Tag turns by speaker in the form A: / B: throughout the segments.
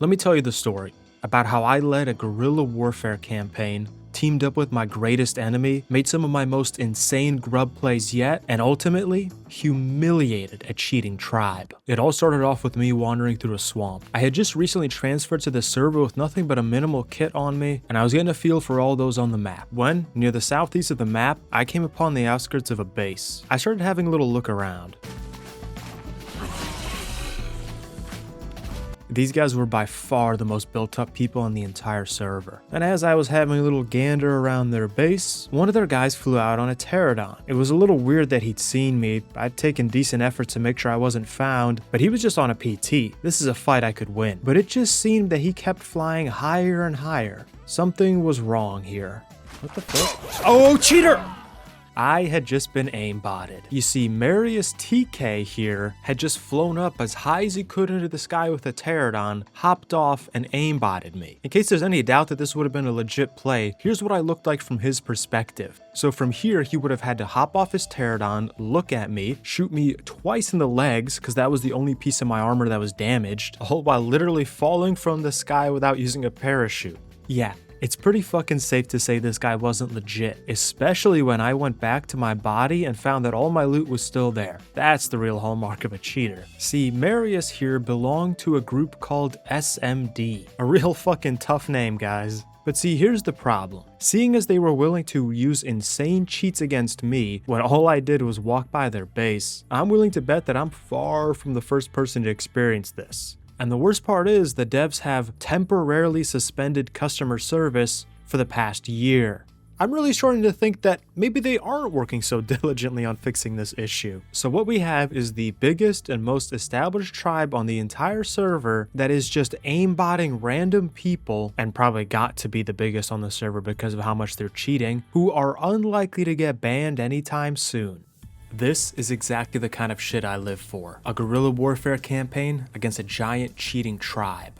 A: Let me tell you the story about how I led a guerrilla warfare campaign, teamed up with my greatest enemy, made some of my most insane grub plays yet, and ultimately humiliated a cheating tribe. It all started off with me wandering through a swamp. I had just recently transferred to the server with nothing but a minimal kit on me, and I was getting a feel for all those on the map. When, near the southeast of the map, I came upon the outskirts of a base. I started having a little look around. These guys were by far the most built up people on the entire server. And as I was having a little gander around their base, one of their guys flew out on a pterodon. It was a little weird that he'd seen me. I'd taken decent effort to make sure I wasn't found, but he was just on a PT. This is a fight I could win. But it just seemed that he kept flying higher and higher. Something was wrong here. What the fuck? Oh, cheater! I had just been aimbotted. You see, Marius TK here had just flown up as high as he could into the sky with a pterodon, hopped off, and aimbotted me. In case there's any doubt that this would have been a legit play, here's what I looked like from his perspective. So from here, he would have had to hop off his pterodon, look at me, shoot me twice in the legs, because that was the only piece of my armor that was damaged, all while literally falling from the sky without using a parachute. Yeah. It's pretty fucking safe to say this guy wasn't legit, especially when I went back to my body and found that all my loot was still there. That's the real hallmark of a cheater. See, Marius here belonged to a group called SMD. A real fucking tough name, guys. But see, here's the problem. Seeing as they were willing to use insane cheats against me when all I did was walk by their base, I'm willing to bet that I'm far from the first person to experience this. And the worst part is the devs have temporarily suspended customer service for the past year. I'm really starting to think that maybe they aren't working so diligently on fixing this issue. So what we have is the biggest and most established tribe on the entire server that is just aimbotting random people, and probably got to be the biggest on the server because of how much they're cheating, who are unlikely to get banned anytime soon. This is exactly the kind of shit I live for. A guerrilla warfare campaign against a giant cheating tribe.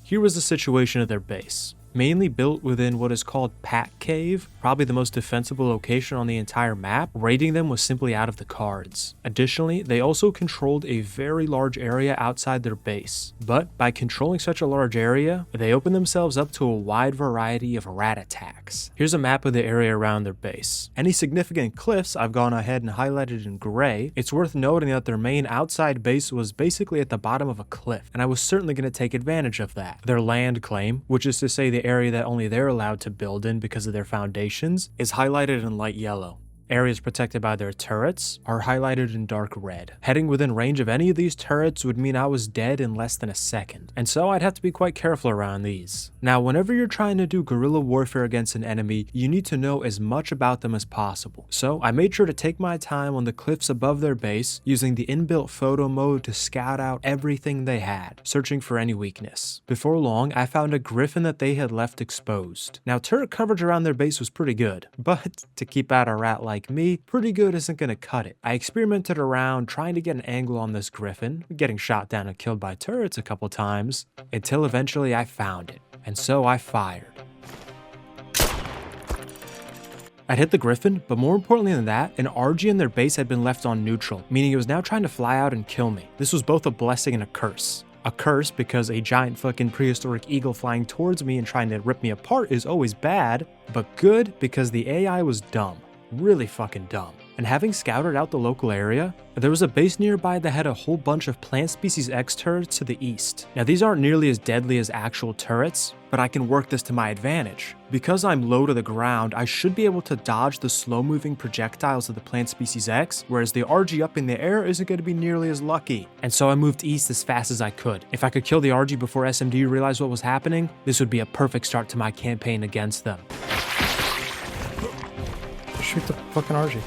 A: Here was the situation of their base. Mainly built within what is called Pack Cave, probably the most defensible location on the entire map, raiding them was simply out of the cards. Additionally, they also controlled a very large area outside their base, but by controlling such a large area, they opened themselves up to a wide variety of rat attacks. Here's a map of the area around their base. Any significant cliffs I've gone ahead and highlighted in gray. It's worth noting that their main outside base was basically at the bottom of a cliff, and I was certainly going to take advantage of that. Their land claim, which is to say the area that only they're allowed to build in because of their foundations, is highlighted in light yellow. Areas protected by their turrets are highlighted in dark red. Heading within range of any of these turrets would mean I was dead in less than a second, and so I'd have to be quite careful around these. Now, whenever you're trying to do guerrilla warfare against an enemy, you need to know as much about them as possible. So I made sure to take my time on the cliffs above their base, using the inbuilt photo mode to scout out everything they had, searching for any weakness. Before long, I found a griffin that they had left exposed. Now, turret coverage around their base was pretty good, but to keep out a rat like me, pretty good isn't gonna cut it. I experimented around trying to get an angle on this griffin, getting shot down and killed by turrets a couple times, until eventually I found it, and so I fired. I'd hit the griffin, but more importantly than that, an RG in their base had been left on neutral, meaning it was now trying to fly out and kill me. This was both a blessing and a curse. A curse because a giant fucking prehistoric eagle flying towards me and trying to rip me apart is always bad, but good because the AI was dumb. Really fucking dumb. And having scouted out the local area, there was a base nearby that had a whole bunch of plant species X turrets to the east. Now these aren't nearly as deadly as actual turrets, but I can work this to my advantage. Because I'm low to the ground, I should be able to dodge the slow moving projectiles of the plant species X, whereas the RG up in the air isn't going to be nearly as lucky. And so I moved east as fast as I could. If I could kill the RG before SMD realized what was happening, this would be a perfect start to my campaign against them. Shoot the fucking RG.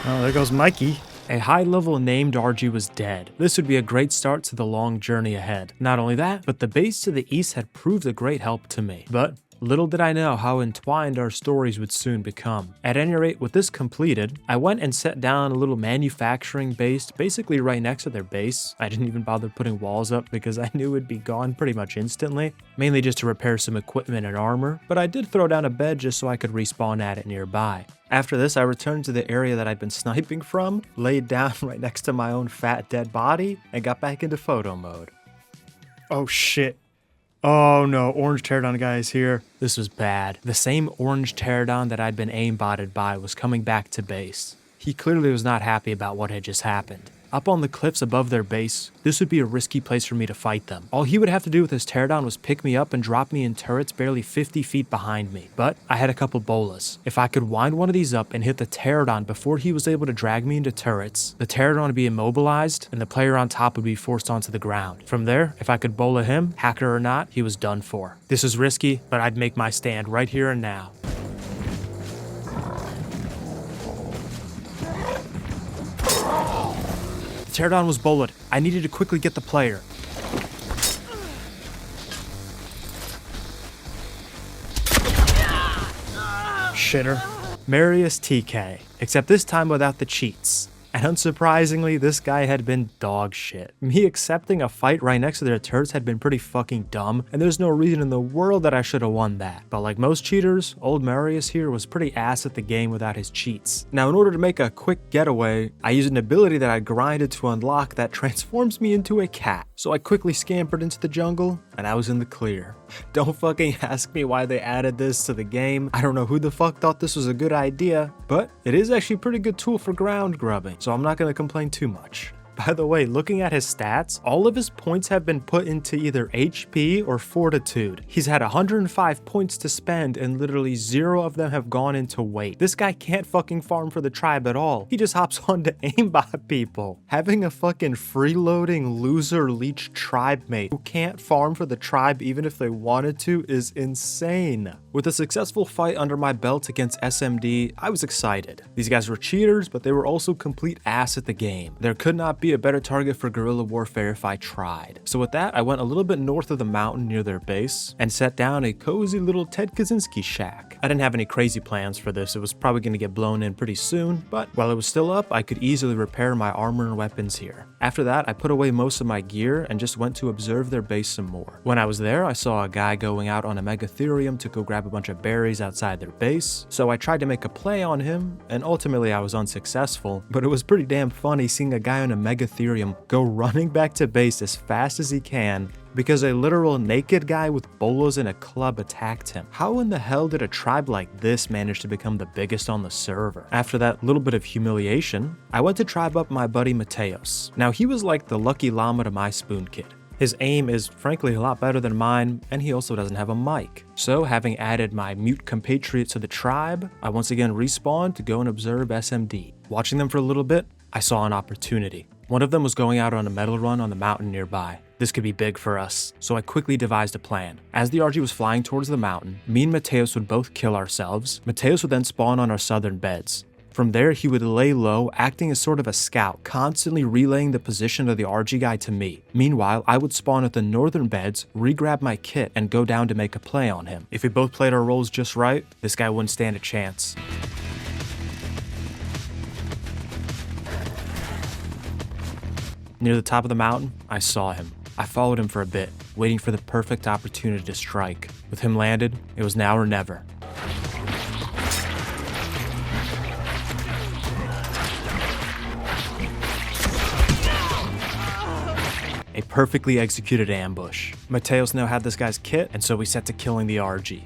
A: Oh, there goes Mikey. A high-level named RG was dead. This would be a great start to the long journey ahead. Not only that, but the base to the east had proved a great help to me. But Little did I know how entwined our stories would soon become. At any rate, with this completed, I went and set down a little manufacturing base, basically right next to their base. I didn't even bother putting walls up because I knew it'd be gone pretty much instantly, mainly just to repair some equipment and armor, but I did throw down a bed just so I could respawn at it nearby. After this, I returned to the area that I'd been sniping from, laid down right next to my own fat dead body, and got back into photo mode. Oh shit. Oh no, orange pterodon guy is here. This was bad. The same orange pterodon that I'd been aimbotted by was coming back to base. He clearly was not happy about what had just happened. Up on the cliffs above their base, this would be a risky place for me to fight them. All he would have to do with his pterodon was pick me up and drop me in turrets barely 50 feet behind me. But I had a couple bolas. If I could wind one of these up and hit the pterodon before he was able to drag me into turrets, the pterodon would be immobilized and the player on top would be forced onto the ground. From there, if I could bola him, hacker or not, he was done for. This is risky, but I'd make my stand right here and now. The pterodon was bullet. I needed to quickly get the player. Shitter. Marius TK, except this time without the cheats. And unsurprisingly, this guy had been dog shit. Me accepting a fight right next to their turrets had been pretty fucking dumb, and there's no reason in the world that I should have won that. But like most cheaters, old Marius here was pretty ass at the game without his cheats. Now, in order to make a quick getaway, I used an ability that I grinded to unlock that transforms me into a cat. So I quickly scampered into the jungle, and I was in the clear. Don't fucking ask me why they added this to the game. I don't know who the fuck thought this was a good idea, but it is actually a pretty good tool for ground grubbing, so I'm not gonna complain too much. By the way, looking at his stats, all of his points have been put into either HP or Fortitude. He's had 105 points to spend and literally 0 of them have gone into weight. This guy can't fucking farm for the tribe at all. He just hops on to aimbot people. Having a fucking freeloading loser leech tribe mate who can't farm for the tribe even if they wanted to is insane. With a successful fight under my belt against SMD, I was excited. These guys were cheaters, but they were also complete ass at the game. There could not be a better target for guerrilla warfare if I tried. So with that, I went a little bit north of the mountain near their base and set down a cozy little Ted Kaczynski shack. I didn't have any crazy plans for this. It was probably going to get blown in pretty soon, but while it was still up, I could easily repair my armor and weapons here. After that, I put away most of my gear and just went to observe their base some more. When I was there, I saw a guy going out on a megatherium to go grab a bunch of berries outside their base, so I tried to make a play on him, and ultimately I was unsuccessful, but it was pretty damn funny seeing a guy on a megatherium go running back to base as fast as he can because a literal naked guy with bolas and a club attacked him. How in the hell did a tribe like this manage to become the biggest on the server? After that little bit of humiliation, I went to tribe up my buddy Mateos. Now he was like the lucky llama to my spoon kid. His aim is frankly a lot better than mine, and he also doesn't have a mic. So having added my mute compatriot to the tribe, I once again respawned to go and observe SMD. Watching them for a little bit, I saw an opportunity. One of them was going out on a metal run on the mountain nearby. This could be big for us, so I quickly devised a plan. As the RG was flying towards the mountain, me and Mateos would both kill ourselves. Mateos would then spawn on our southern beds. From there, he would lay low, acting as sort of a scout, constantly relaying the position of the RG guy to me. Meanwhile, I would spawn at the northern beds, re-grab my kit, and go down to make a play on him. If we both played our roles just right, this guy wouldn't stand a chance. Near the top of the mountain, I saw him. I followed him for a bit, waiting for the perfect opportunity to strike. With him landed, it was now or never. A perfectly executed ambush. Mateos now had this guy's kit, and so we set to killing the RG.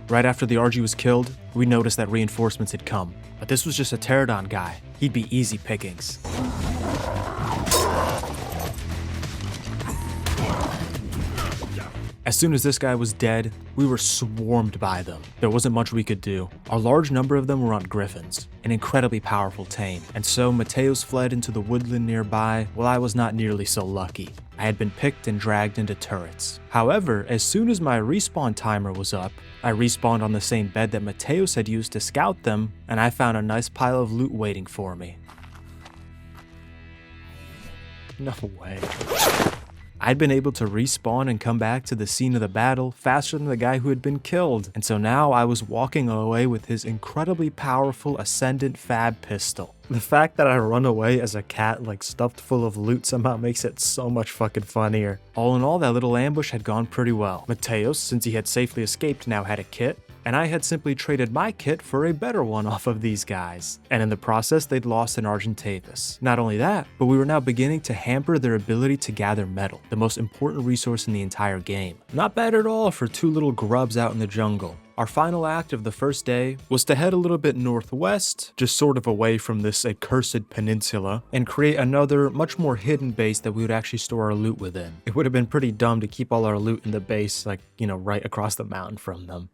A: Right after the RG was killed, we noticed that reinforcements had come. But this was just a pterodon guy. He'd be easy pickings. As soon as this guy was dead, we were swarmed by them. There wasn't much we could do. A large number of them were on griffins, an incredibly powerful tame, and so Mateos fled into the woodland nearby while I was not nearly so lucky. I had been picked and dragged into turrets. However, as soon as my respawn timer was up, I respawned on the same bed that Mateos had used to scout them, and I found a nice pile of loot waiting for me. No way. I'd been able to respawn and come back to the scene of the battle faster than the guy who had been killed, and so now I was walking away with his incredibly powerful Ascendant Fab pistol. The fact that I run away as a cat like stuffed full of loot somehow makes it so much fucking funnier. All in all, that little ambush had gone pretty well. Mateos, since he had safely escaped, now had a kit, and I had simply traded my kit for a better one off of these guys. And in the process, they'd lost an Argentavis. Not only that, but we were now beginning to hamper their ability to gather metal, the most important resource in the entire game. Not bad at all for two little grubs out in the jungle. Our final act of the first day was to head a little bit northwest, just sort of away from this accursed peninsula, and create another, much more hidden base that we would actually store our loot within. It would have been pretty dumb to keep all our loot in the base, like, right across the mountain from them.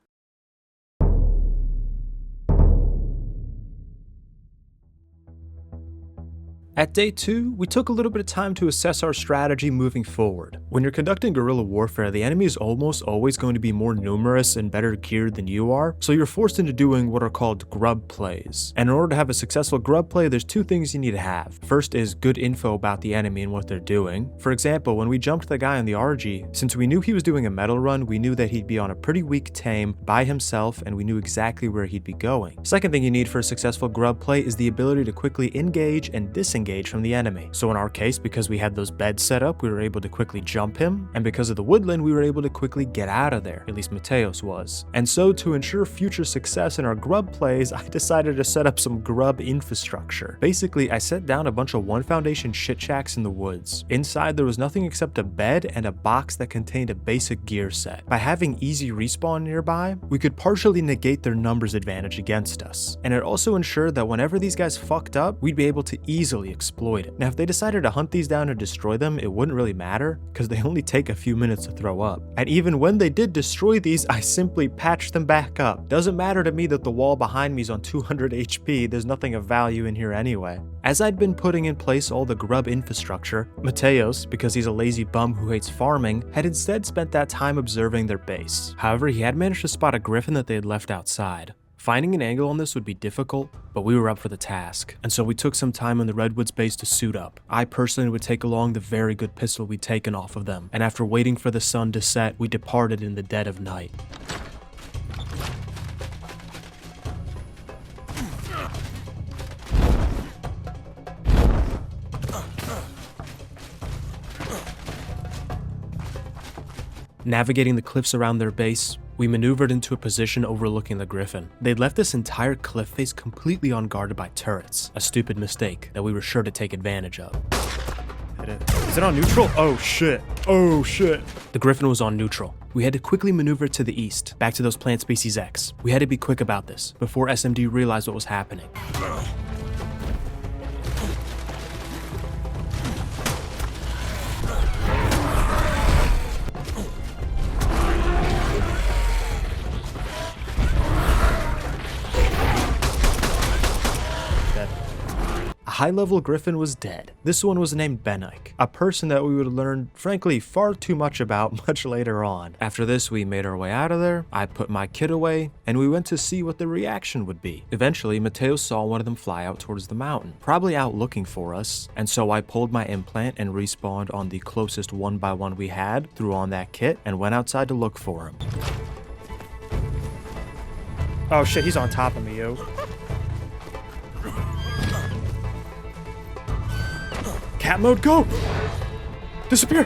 A: At day 2, we took a little bit of time to assess our strategy moving forward. When you're conducting guerrilla warfare, the enemy is almost always going to be more numerous and better geared than you are, so you're forced into doing what are called grub plays. And in order to have a successful grub play, there's two things you need to have. First is good info about the enemy and what they're doing. For example, when we jumped the guy on the RG, since we knew he was doing a metal run, we knew that he'd be on a pretty weak tame by himself, and we knew exactly where he'd be going. Second thing you need for a successful grub play is the ability to quickly engage and disengage from the enemy. So in our case, because we had those beds set up, we were able to quickly jump him, and because of the woodland, we were able to quickly get out of there, at least Mateos was. And so to ensure future success in our grub plays, I decided to set up some grub infrastructure. Basically, I set down a bunch of 1 foundation shit shacks in the woods. Inside, there was nothing except a bed and a box that contained a basic gear set. By having easy respawn nearby, we could partially negate their numbers advantage against us. And it also ensured that whenever these guys fucked up, we'd be able to easily exploit it. Now, if they decided to hunt these down and destroy them, it wouldn't really matter, because they only take a few minutes to throw up. And even when they did destroy these, I simply patched them back up. Doesn't matter to me that the wall behind me is on 200 HP, there's nothing of value in here anyway. As I'd been putting in place all the grub infrastructure, Mateos, because he's a lazy bum who hates farming, had instead spent that time observing their base. However, he had managed to spot a griffin that they had left outside. Finding an angle on this would be difficult, but we were up for the task, and so we took some time in the Redwoods base to suit up. I personally would take along the very good pistol we'd taken off of them, and after waiting for the sun to set, we departed in the dead of night. Navigating the cliffs around their base, we maneuvered into a position overlooking the griffin. They'd left this entire cliff face completely unguarded by turrets, a stupid mistake that we were sure to take advantage of. Is it on neutral? Oh shit. Oh shit. The griffin was on neutral. We had to quickly maneuver to the east, back to those plant species X. We had to be quick about this, before SMD realized what was happening. High-level griffin was dead. This one was named Benike, a person that we would learn, frankly, far too much about much later on. After this, we made our way out of there, I put my kit away, and we went to see what the reaction would be. Eventually, Mateo saw one of them fly out towards the mountain, probably out looking for us, and so I pulled my implant and respawned on the closest 1x1 we had, threw on that kit, and went outside to look for him. Oh shit, he's on top of me, yo. Cat mode, go! Disappear!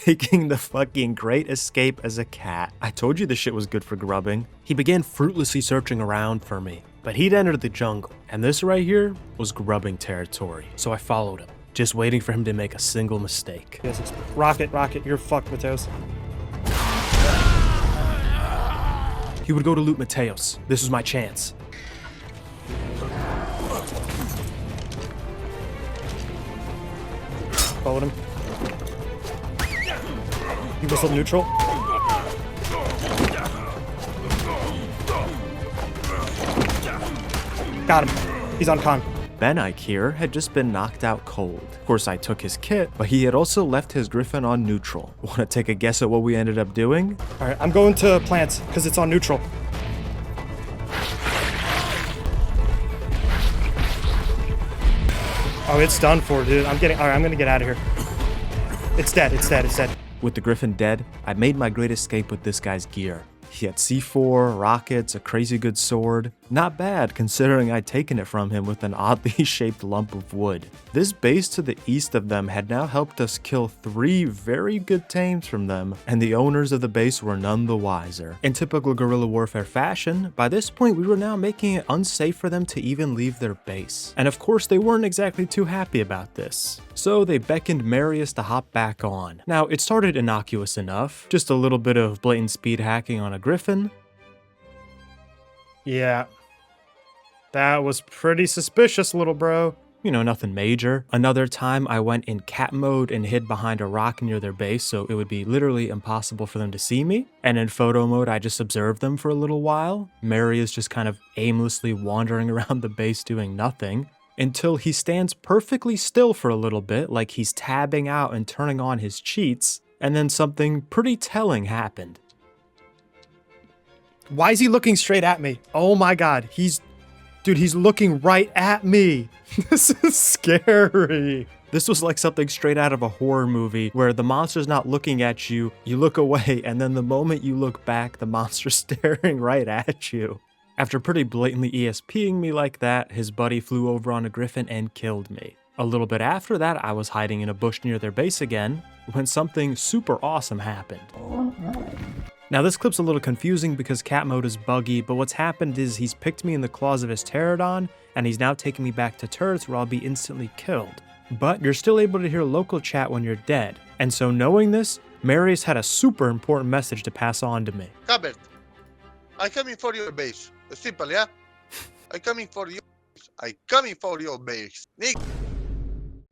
A: Making the fucking great escape as a cat. I told you this shit was good for grubbing. He began fruitlessly searching around for me, but he'd entered the jungle, and this right here was grubbing territory, so I followed him, just waiting for him to make a single mistake.
B: Yes, it's rocket, you're fucked, Mateos.
A: He would go to loot Mateos. This was my chance.
B: Followed him. He whistled neutral. Got him. He's on con.
A: Benike here had just been knocked out cold. Of course, I took his kit, but he had also left his griffin on neutral. Want to take a guess at what we ended up doing?
B: Alright, I'm going to plants, because it's on neutral. Oh, it's done for, dude. Alright, I'm gonna get out of here. It's dead, it's dead, it's dead.
A: With the griffin dead, I made my great escape with this guy's gear. He had C4, rockets, a crazy good sword. Not bad considering I'd taken it from him with an oddly shaped lump of wood. This base to the east of them had now helped us kill 3 very good tames from them, and the owners of the base were none the wiser. In typical guerrilla warfare fashion, by this point we were now making it unsafe for them to even leave their base. And of course they weren't exactly too happy about this. So they beckoned Marius to hop back on. Now it started innocuous enough, just a little bit of blatant speed hacking on a griffin.
B: Yeah. That was pretty suspicious, little bro.
A: You know, nothing major. Another time I went in cat mode and hid behind a rock near their base so it would be literally impossible for them to see me. And in photo mode I just observed them for a little while. Marius just kind of aimlessly wandering around the base doing nothing. Until he stands perfectly still for a little bit, like he's tabbing out and turning on his cheats, and then something pretty telling happened.
B: Why is he looking straight at me? Oh my god, dude, he's looking right at me. This is scary.
A: This was like something straight out of a horror movie where the monster's not looking at you, you look away, and then the moment you look back, the monster's staring right at you. After pretty blatantly ESPing me like that, his buddy flew over on a griffin and killed me. A little bit after that, I was hiding in a bush near their base again, when something super awesome happened. Now this clip's a little confusing because cat mode is buggy, but what's happened is he's picked me in the claws of his pterodon, and he's now taking me back to turrets where I'll be instantly killed. But you're still able to hear local chat when you're dead, and so knowing this, Marius had a super important message to pass on to me.
C: Cabert, I'm coming for your base. Simple, yeah? I'm coming for your base. I'm coming for your base. Nick.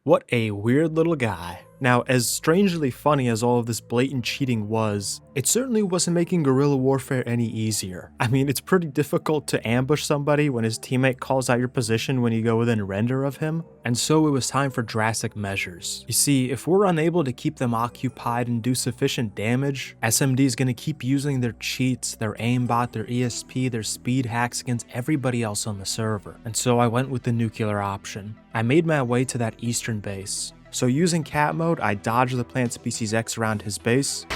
A: What a weird little guy. Now, as strangely funny as all of this blatant cheating was, it certainly wasn't making guerrilla warfare any easier. I mean, it's pretty difficult to ambush somebody when his teammate calls out your position when you go within render of him, and so it was time for drastic measures. You see, if we're unable to keep them occupied and do sufficient damage, SMD is going to keep using their cheats, their aimbot, their ESP, their speed hacks against everybody else on the server. And so I went with the nuclear option. I made my way to that eastern base. So using cat mode, I dodged the plant species X around his base.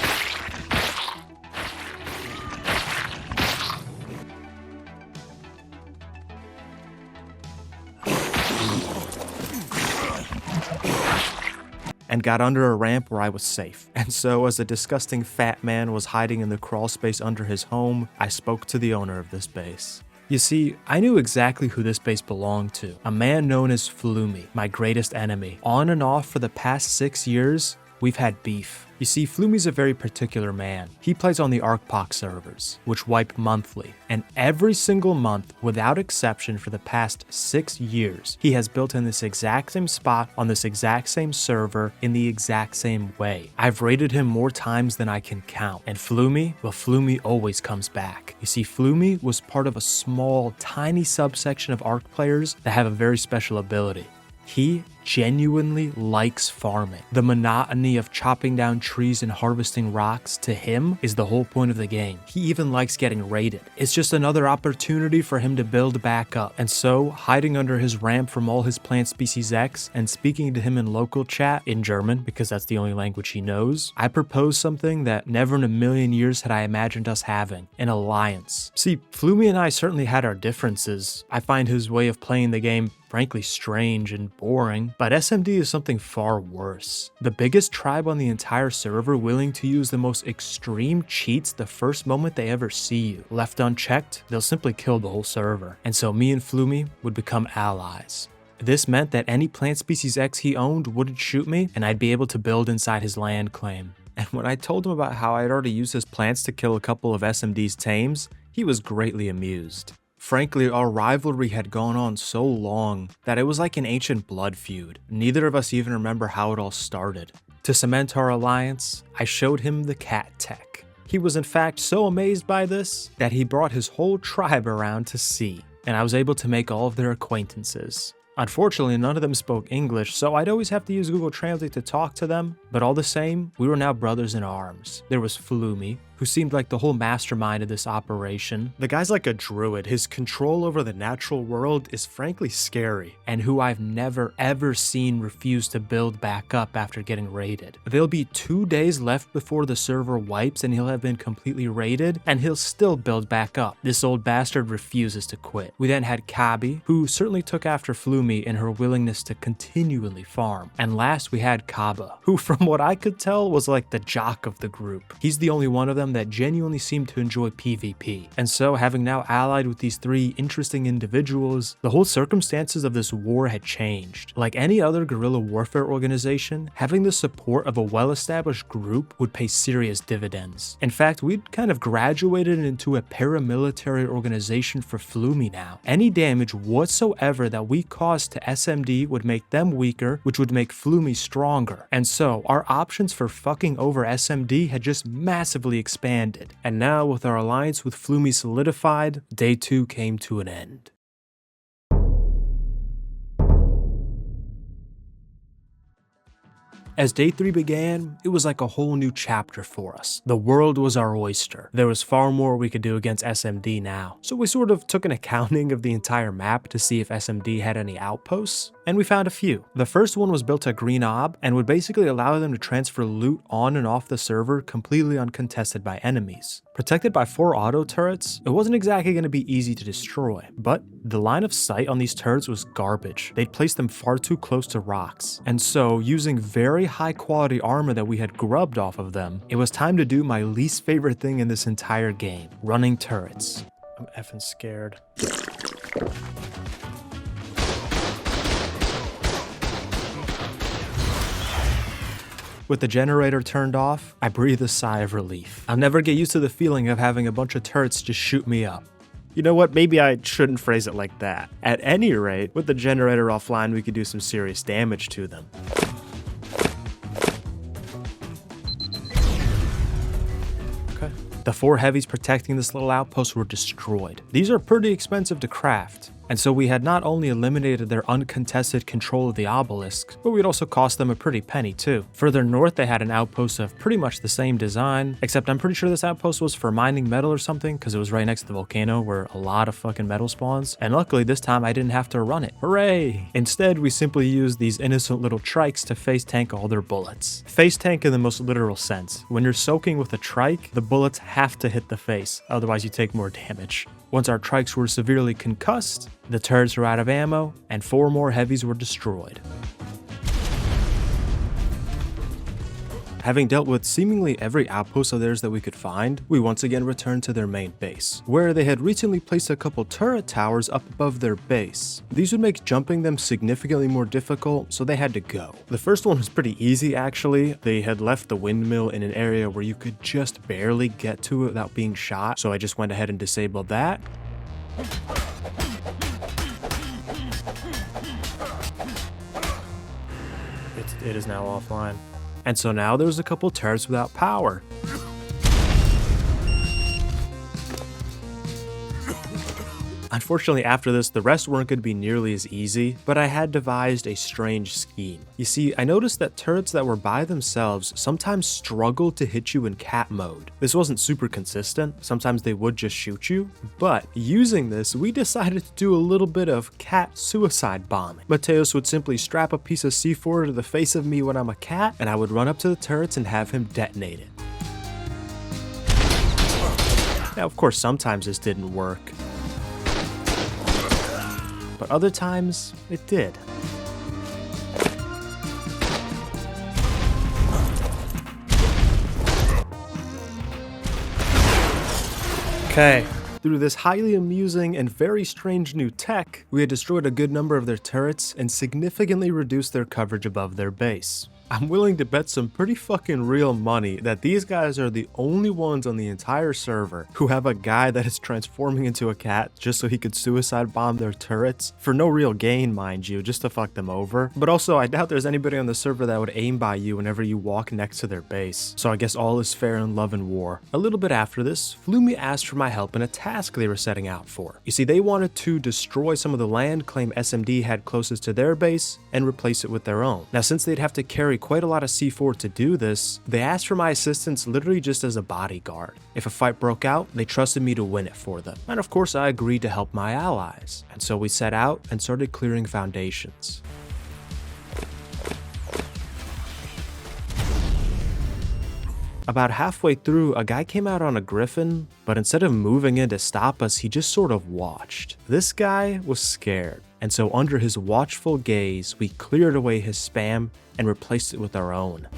A: And got under a ramp where I was safe. And so as a disgusting fat man was hiding in the crawl space under his home, I spoke to the owner of this base. You see, I knew exactly who this base belonged to, a man known as Flumi, my greatest enemy. On and off for the past 6 years, we've had beef. You see, Flumi's a very particular man. He plays on the ArcPoc servers, which wipe monthly, and every single month, without exception for the past 6 years, he has built in this exact same spot on this exact same server in the exact same way. I've raided him more times than I can count, and Flumi, well, Flumi always comes back. You see, Flumi was part of a small, tiny subsection of Arc players that have a very special ability. He genuinely likes farming. The monotony of chopping down trees and harvesting rocks to him is the whole point of the game. He even likes getting raided. It's just another opportunity for him to build back up. And so, hiding under his ramp from all his plant species X and speaking to him in local chat in German, because that's the only language he knows, I proposed something that never in a million years had I imagined us having: an alliance. See, Flumi and I certainly had our differences. I find his way of playing the game frankly strange and boring, but SMD is something far worse. The biggest tribe on the entire server willing to use the most extreme cheats the first moment they ever see you. Left unchecked, they'll simply kill the whole server. And so me and Flumi would become allies. This meant that any plant species X he owned wouldn't shoot me, and I'd be able to build inside his land claim. And when I told him about how I'd already used his plants to kill a couple of SMD's tames, he was greatly amused. Frankly, our rivalry had gone on so long that it was like an ancient blood feud. Neither of us even remember how it all started. To cement our alliance, I showed him the cat tech. He was in fact so amazed by this that he brought his whole tribe around to see, and I was able to make all of their acquaintances. Unfortunately, none of them spoke English, so I'd always have to use Google Translate to talk to them, but all the same, we were now brothers in arms. There was Flumi, who seemed like the whole mastermind of this operation.
B: The guy's like a druid. His control over the natural world is frankly scary.
A: And who I've never ever seen refuse to build back up after getting raided. There'll be 2 days left before the server wipes and he'll have been completely raided, and he'll still build back up. This old bastard refuses to quit. We then had Kabi, who certainly took after Flumi in her willingness to continually farm. And last we had Kaba, who from what I could tell was like the jock of the group. He's the only one of them that genuinely seemed to enjoy PvP. And so, having now allied with these 3 interesting individuals, the whole circumstances of this war had changed. Like any other guerrilla warfare organization, having the support of a well-established group would pay serious dividends. In fact, we'd kind of graduated into a paramilitary organization for Flumi now. Any damage whatsoever that we caused to SMD would make them weaker, which would make Flumi stronger. And so, our options for fucking over SMD had just massively expanded. And now, with our alliance with Flumi solidified, day 2 came to an end. As day 3 began, it was like a whole new chapter for us. The world was our oyster. There was far more we could do against SMD now. So we sort of took an accounting of the entire map to see if SMD had any outposts, and we found a few. The first one was built at Green Ob and would basically allow them to transfer loot on and off the server completely uncontested by enemies. Protected by 4 auto turrets, it wasn't exactly going to be easy to destroy, but the line of sight on these turrets was garbage. They'd placed them far too close to rocks, and so using very high quality armor that we had grubbed off of them, it was time to do my least favorite thing in this entire game, running turrets.
B: I'm effing scared.
A: With the generator turned off, I breathe a sigh of relief. I'll never get used to the feeling of having a bunch of turrets just shoot me up.
B: You know what, maybe I shouldn't phrase it like that. At any rate, with the generator offline, we could do some serious damage to them.
A: Okay. The 4 heavies protecting this little outpost were destroyed. These are pretty expensive to craft. And so we had not only eliminated their uncontested control of the obelisk, but we'd also cost them a pretty penny too. Further north they had an outpost of pretty much the same design, except I'm pretty sure this outpost was for mining metal or something, because it was right next to the volcano where a lot of fucking metal spawns, and luckily this time I didn't have to run it. Hooray! Instead we simply used these innocent little trikes to face tank all their bullets. Face tank in the most literal sense. When you're soaking with a trike, the bullets have to hit the face, otherwise you take more damage. Once our trikes were severely concussed, the turrets were out of ammo, and 4 more heavies were destroyed. Having dealt with seemingly every outpost of theirs that we could find, we once again returned to their main base, where they had recently placed a couple turret towers up above their base. These would make jumping them significantly more difficult, so they had to go. The first one was pretty easy actually. They had left the windmill in an area where you could just barely get to it without being shot, so I just went ahead and disabled that. It is now offline. And so now there's a couple turrets without power. Unfortunately, after this, the rest weren't going to be nearly as easy, but I had devised a strange scheme. You see, I noticed that turrets that were by themselves sometimes struggled to hit you in cat mode. This wasn't super consistent, sometimes they would just shoot you, but using this, we decided to do a little bit of cat suicide bombing. Mateos would simply strap a piece of C4 to the face of me when I'm a cat, and I would run up to the turrets and have him detonate it. Now, of course, sometimes this didn't work, but other times, it did.
B: Okay.
A: Through this highly amusing and very strange new tech, we had destroyed a good number of their turrets and significantly reduced their coverage above their base. I'm willing to bet some pretty fucking real money that these guys are the only ones on the entire server who have a guy that is transforming into a cat just so he could suicide bomb their turrets, for no real gain, mind you, just to fuck them over. But also, I doubt there's anybody on the server that would aim by you whenever you walk next to their base, so I guess all is fair in love and war. A little bit after this, Flumi asked for my help in a task they were setting out for. You see, they wanted to destroy some of the land claim SMD had closest to their base and replace it with their own. Now, since they'd have to carry quite a lot of C4 to do this, they asked for my assistance literally just as a bodyguard. If a fight broke out, they trusted me to win it for them. And of course I agreed to help my allies. And so we set out and started clearing foundations. About halfway through, a guy came out on a griffin, but instead of moving in to stop us, he just sort of watched. This guy was scared, and so under his watchful gaze, we cleared away his spam and replaced it with our own.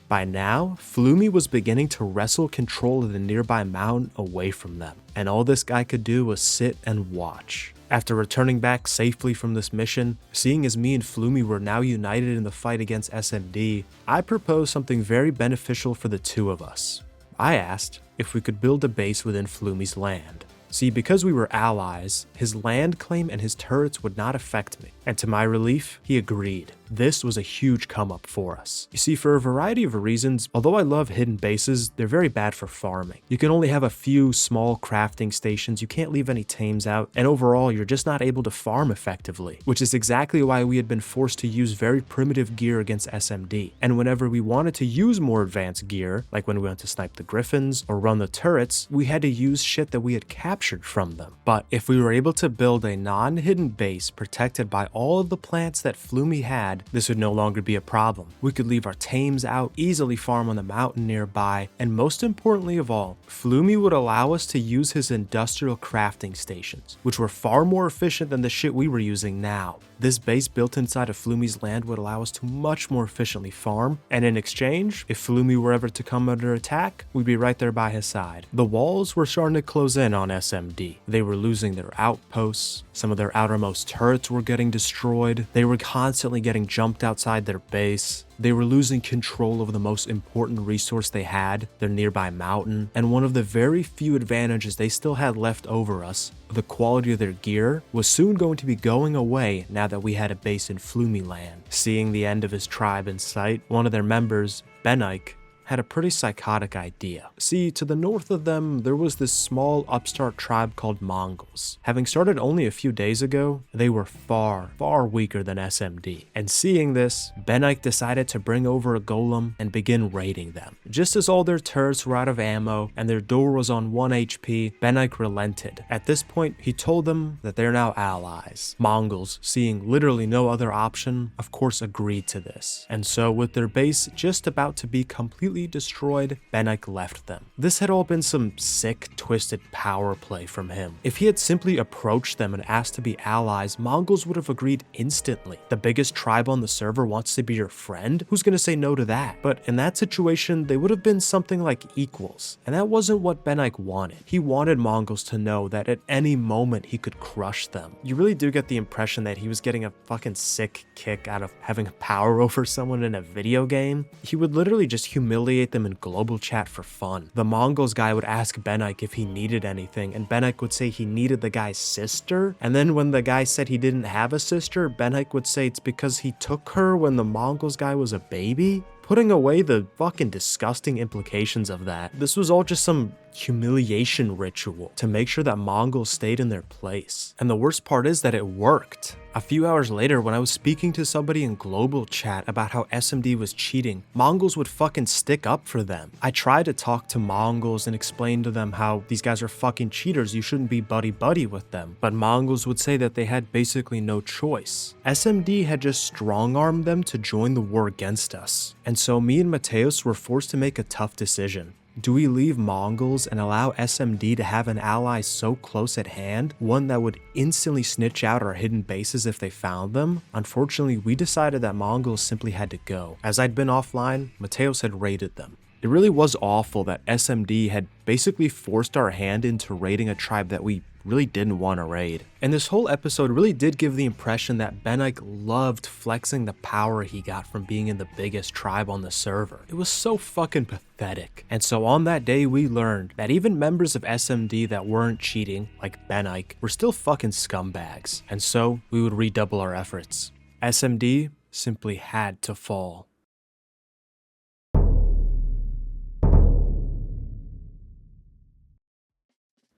A: By now, Flumi was beginning to wrestle control of the nearby mountain away from them, and all this guy could do was sit and watch. After returning back safely from this mission, seeing as me and Flumi were now united in the fight against SMD, I proposed something very beneficial for the two of us. I asked if we could build a base within Flumi's land. See, because we were allies, his land claim and his turrets would not affect me, and to my relief, he agreed. This was a huge come up for us. You see, for a variety of reasons, although I love hidden bases, they're very bad for farming. You can only have a few small crafting stations, you can't leave any tames out, and overall you're just not able to farm effectively, which is exactly why we had been forced to use very primitive gear against SMD. And whenever we wanted to use more advanced gear, like when we went to snipe the griffins or run the turrets, we had to use shit that we had captured from them. But if we were able to build a non-hidden base protected by all of the plants that Flumi had, this would no longer be a problem. We could leave our tames out, easily farm on the mountain nearby, and most importantly of all, Flumi would allow us to use his industrial crafting stations, which were far more efficient than the shit we were using now. This base built inside of Flumi's land would allow us to much more efficiently farm, and in exchange, if Flumi were ever to come under attack, we'd be right there by his side. The walls were starting to close in on SMD. They were losing their outposts, some of their outermost turrets were getting destroyed, they were constantly getting jumped outside their base. They were losing control of the most important resource they had, their nearby mountain, and one of the very few advantages they still had left over us, the quality of their gear, was soon going to be going away now that we had a base in Flumi land. Seeing the end of his tribe in sight, one of their members, Benike, had a pretty psychotic idea. See, to the north of them, there was this small upstart tribe called Mongols. Having started only a few days ago, they were far, far weaker than SMD. And seeing this, Benike decided to bring over a golem and begin raiding them. Just as all their turrets were out of ammo and their door was on 1 HP, Benike relented. At this point, he told them that they're now allies. Mongols, seeing literally no other option, of course agreed to this. And so with their base just about to be completely destroyed, Benike left them. This had all been some sick, twisted power play from him. If he had simply approached them and asked to be allies, Mongols would have agreed instantly. The biggest tribe on the server wants to be your friend? Who's gonna say no to that? But in that situation, they would have been something like equals. And that wasn't what Benike wanted. He wanted Mongols to know that at any moment he could crush them. You really do get the impression that he was getting a fucking sick kick out of having power over someone in a video game. He would literally just humiliate them in global chat for fun. The Mongols guy would ask Benike if he needed anything, and Benike would say he needed the guy's sister, and then when the guy said he didn't have a sister, Benike would say it's because he took her when the Mongols guy was a baby. Putting away the fucking disgusting implications of that, this was all just some humiliation ritual to make sure that Mongols stayed in their place. And the worst part is that it worked. A few hours later, when I was speaking to somebody in global chat about how SMD was cheating, Mongols would fucking stick up for them. I tried to talk to Mongols and explain to them how these guys are fucking cheaters, you shouldn't be buddy-buddy with them. But Mongols would say that they had basically no choice. SMD had just strong-armed them to join the war against us. And so me and Mateos were forced to make a tough decision. Do we leave Mongols and allow SMD to have an ally so close at hand, one that would instantly snitch out our hidden bases if they found them? Unfortunately, we decided that Mongols simply had to go. As I'd been offline, Mateos had raided them. It really was awful that SMD had basically forced our hand into raiding a tribe that we really didn't want to raid. And this whole episode really did give the impression that Benike loved flexing the power he got from being in the biggest tribe on the server. It was so fucking pathetic. And so on that day we learned that even members of SMD that weren't cheating, like Benike, were still fucking scumbags. And so we would redouble our efforts. SMD simply had to fall.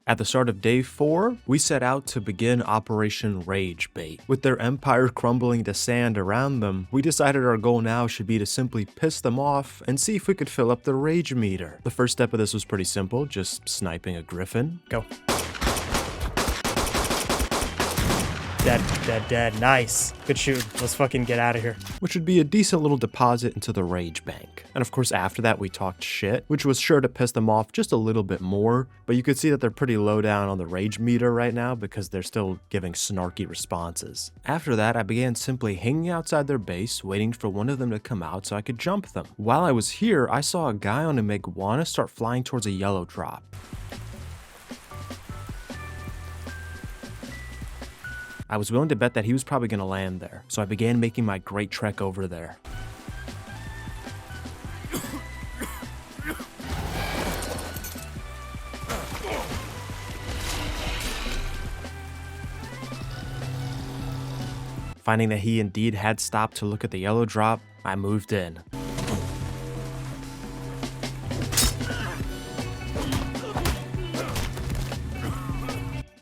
A: At the start of day 4, we set out to begin Operation Rage Bait. With their empire crumbling to sand around them, we decided our goal now should be to simply piss them off and see if we could fill up the rage meter. The first step of this was pretty simple, just sniping a griffin.
B: Go. Dead, dead, dead. Nice. Good shoot. Let's fucking get out of here.
A: Which would be a decent little deposit into the rage bank. And of course after that we talked shit, which was sure to piss them off just a little bit more, but you could see that they're pretty low down on the rage meter right now because they're still giving snarky responses. After that I began simply hanging outside their base, waiting for one of them to come out so I could jump them. While I was here, I saw a guy on a iguana start flying towards a yellow drop. I was willing to bet that he was probably going to land there, so I began making my great trek over there. Finding that he indeed had stopped to look at the yellow drop, I moved in.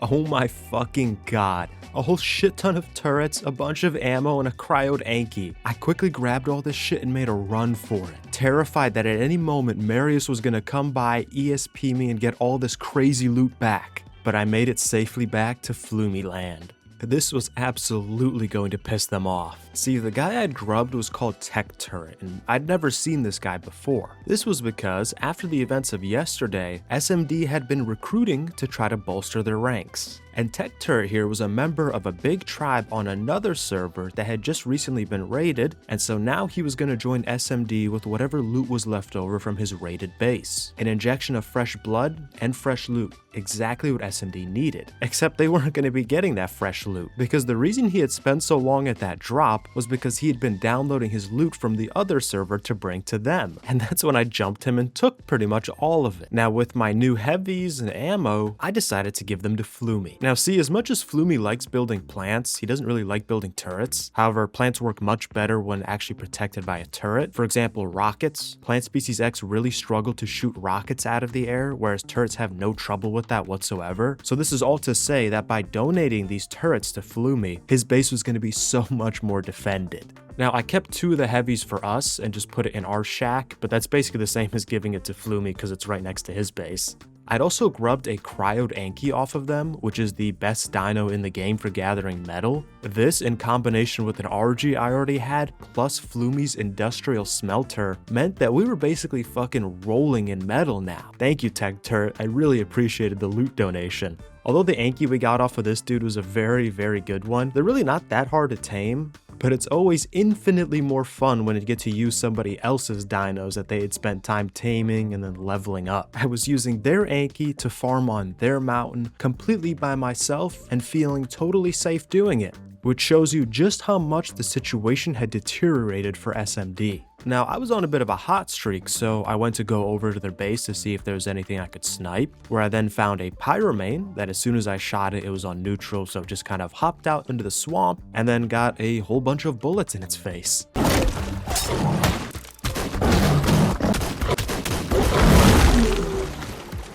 A: Oh my fucking god. A whole shit ton of turrets, a bunch of ammo, and a cryoed Anki. I quickly grabbed all this shit and made a run for it, terrified that at any moment Marius was gonna come by, ESP me, and get all this crazy loot back. But I made it safely back to Floomy Land. This was absolutely going to piss them off. See, the guy I'd grubbed was called Tech Turret, and I'd never seen this guy before. This was because, after the events of yesterday, SMD had been recruiting to try to bolster their ranks. And Tech Turret here was a member of a big tribe on another server that had just recently been raided, and so now he was going to join SMD with whatever loot was left over from his raided base. An injection of fresh blood and fresh loot, exactly what SMD needed. Except they weren't going to be getting that fresh loot, because the reason he had spent so long at that drop was because he had been downloading his loot from the other server to bring to them. And that's when I jumped him and took pretty much all of it. Now with my new heavies and ammo, I decided to give them to Floomy. Now see, as much as Floomy likes building plants, he doesn't really like building turrets. However, plants work much better when actually protected by a turret. For example, rockets. Plant Species X really struggle to shoot rockets out of the air, whereas turrets have no trouble with that whatsoever. So this is all to say that by donating these turrets to Floomy, his base was going to be so much more defended. Now, I kept 2 of the heavies for us and just put it in our shack, but that's basically the same as giving it to Floomy because it's right next to his base. I'd also grubbed a cryoed Anki off of them, which is the best dino in the game for gathering metal. This, in combination with an RG I already had, plus Floomy's industrial smelter, meant that we were basically fucking rolling in metal now. Thank you, Tech Turret, I really appreciated the loot donation. Although the Anki we got off of this dude was a very, very good one, they're really not that hard to tame, but it's always infinitely more fun when you get to use somebody else's dinos that they had spent time taming and then leveling up. I was using their Anki to farm on their mountain completely by myself and feeling totally safe doing it, which shows you just how much the situation had deteriorated for SMD. Now, I was on a bit of a hot streak, so I went to go over to their base to see if there was anything I could snipe, where I then found a pyromane that as soon as I shot it, it was on neutral, so just kind of hopped out into the swamp and then got a whole bunch of bullets in its face.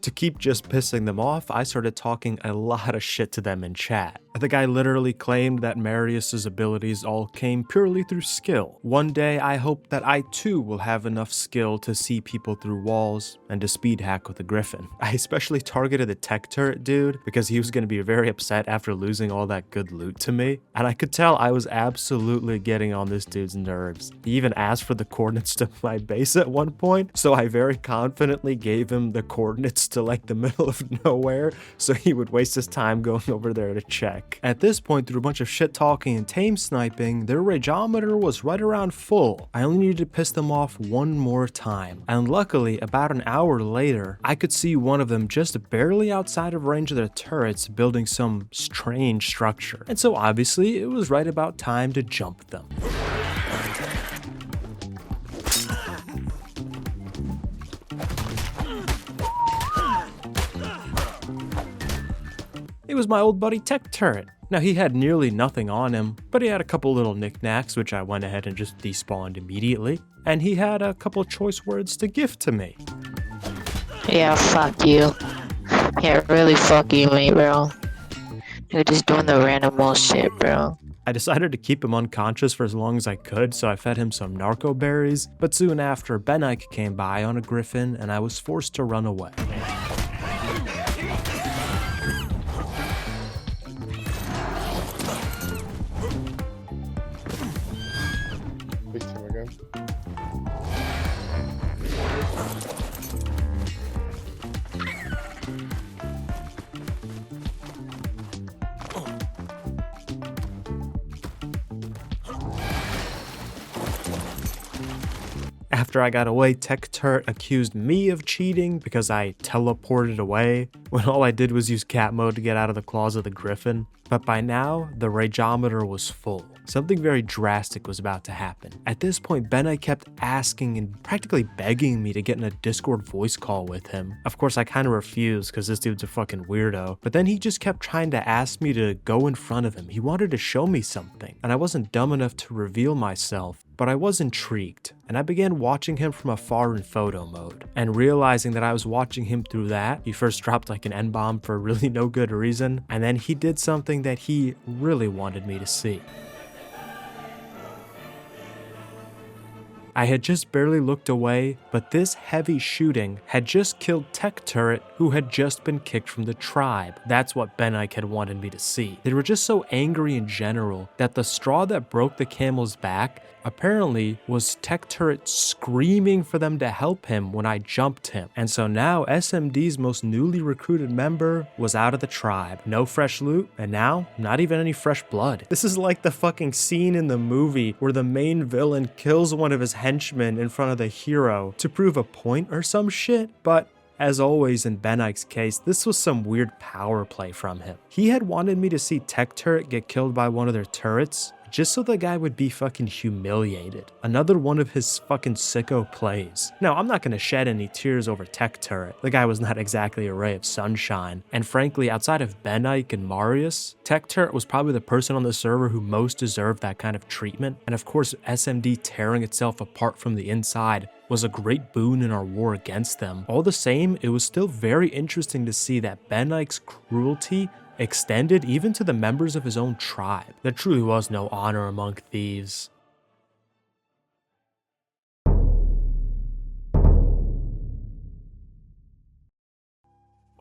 A: To keep just pissing them off, I started talking a lot of shit to them in chat. The guy literally claimed that Marius's abilities all came purely through skill. One day, I hope that I too will have enough skill to see people through walls and to speed hack with a griffin. I especially targeted the Tech Turret dude because he was going to be very upset after losing all that good loot to me, and I could tell I was absolutely getting on this dude's nerves. He even asked for the coordinates to my base at one point, so I very confidently gave him the coordinates to like the middle of nowhere so he would waste his time going over there to check. At this point, through a bunch of shit talking and tame sniping, their rageometer was right around full. I only needed to piss them off one more time, and luckily about an hour later I could see one of them just barely outside of range of their turrets building some strange structure, and so obviously it was right about time to jump them. It was my old buddy Tech Turret. Now he had nearly nothing on him, but he had a couple little knickknacks which I went ahead and just despawned immediately, and he had a couple choice words to gift to me.
D: Yeah, fuck you. Yeah, really fuck you, mate, bro. You're just doing the random shit, bro.
A: I decided to keep him unconscious for as long as I could, so I fed him some narco berries, but soon after, Ben Ike came by on a griffin and I was forced to run away.
E: Victim again.
A: After I got away, Tech Turret accused me of cheating because I teleported away, when all I did was use cat mode to get out of the claws of the griffin. But by now, the rageometer was full. Something very drastic was about to happen. At this point, Ben Ike kept asking and practically begging me to get in a Discord voice call with him. Of course, I kind of refused because this dude's a fucking weirdo. But then he just kept trying to ask me to go in front of him. He wanted to show me something, and I wasn't dumb enough to reveal myself. But I was intrigued, and I began watching him from afar in photo mode. And realizing that I was watching him through that, he first dropped like an N-bomb for really no good reason, and then he did something that he really wanted me to see. I had just barely looked away, but this heavy shooting had just killed Tech Turret, who had just been kicked from the tribe. That's what Ben Ike had wanted me to see. They were just so angry in general that the straw that broke the camel's back apparently was Tech Turret screaming for them to help him when I jumped him. And so now SMD's most newly recruited member was out of the tribe. No fresh loot, and now not even any fresh blood. This is like the fucking scene in the movie where the main villain kills one of his henchmen in front of the hero to prove a point or some shit, but as always in Ben Ike's case, this was some weird power play from him. He had wanted me to see Tech Turret get killed by one of their turrets, just so the guy would be fucking humiliated. Another one of his fucking sicko plays. Now, I'm not gonna shed any tears over Tech Turret. The guy was not exactly a ray of sunshine. And frankly, outside of Ben Ike and Marius, Tech Turret was probably the person on the server who most deserved that kind of treatment. And of course, SMD tearing itself apart from the inside was a great boon in our war against them. All the same, it was still very interesting to see that Ben Ike's cruelty extended even to the members of his own tribe. There truly was no honor among thieves.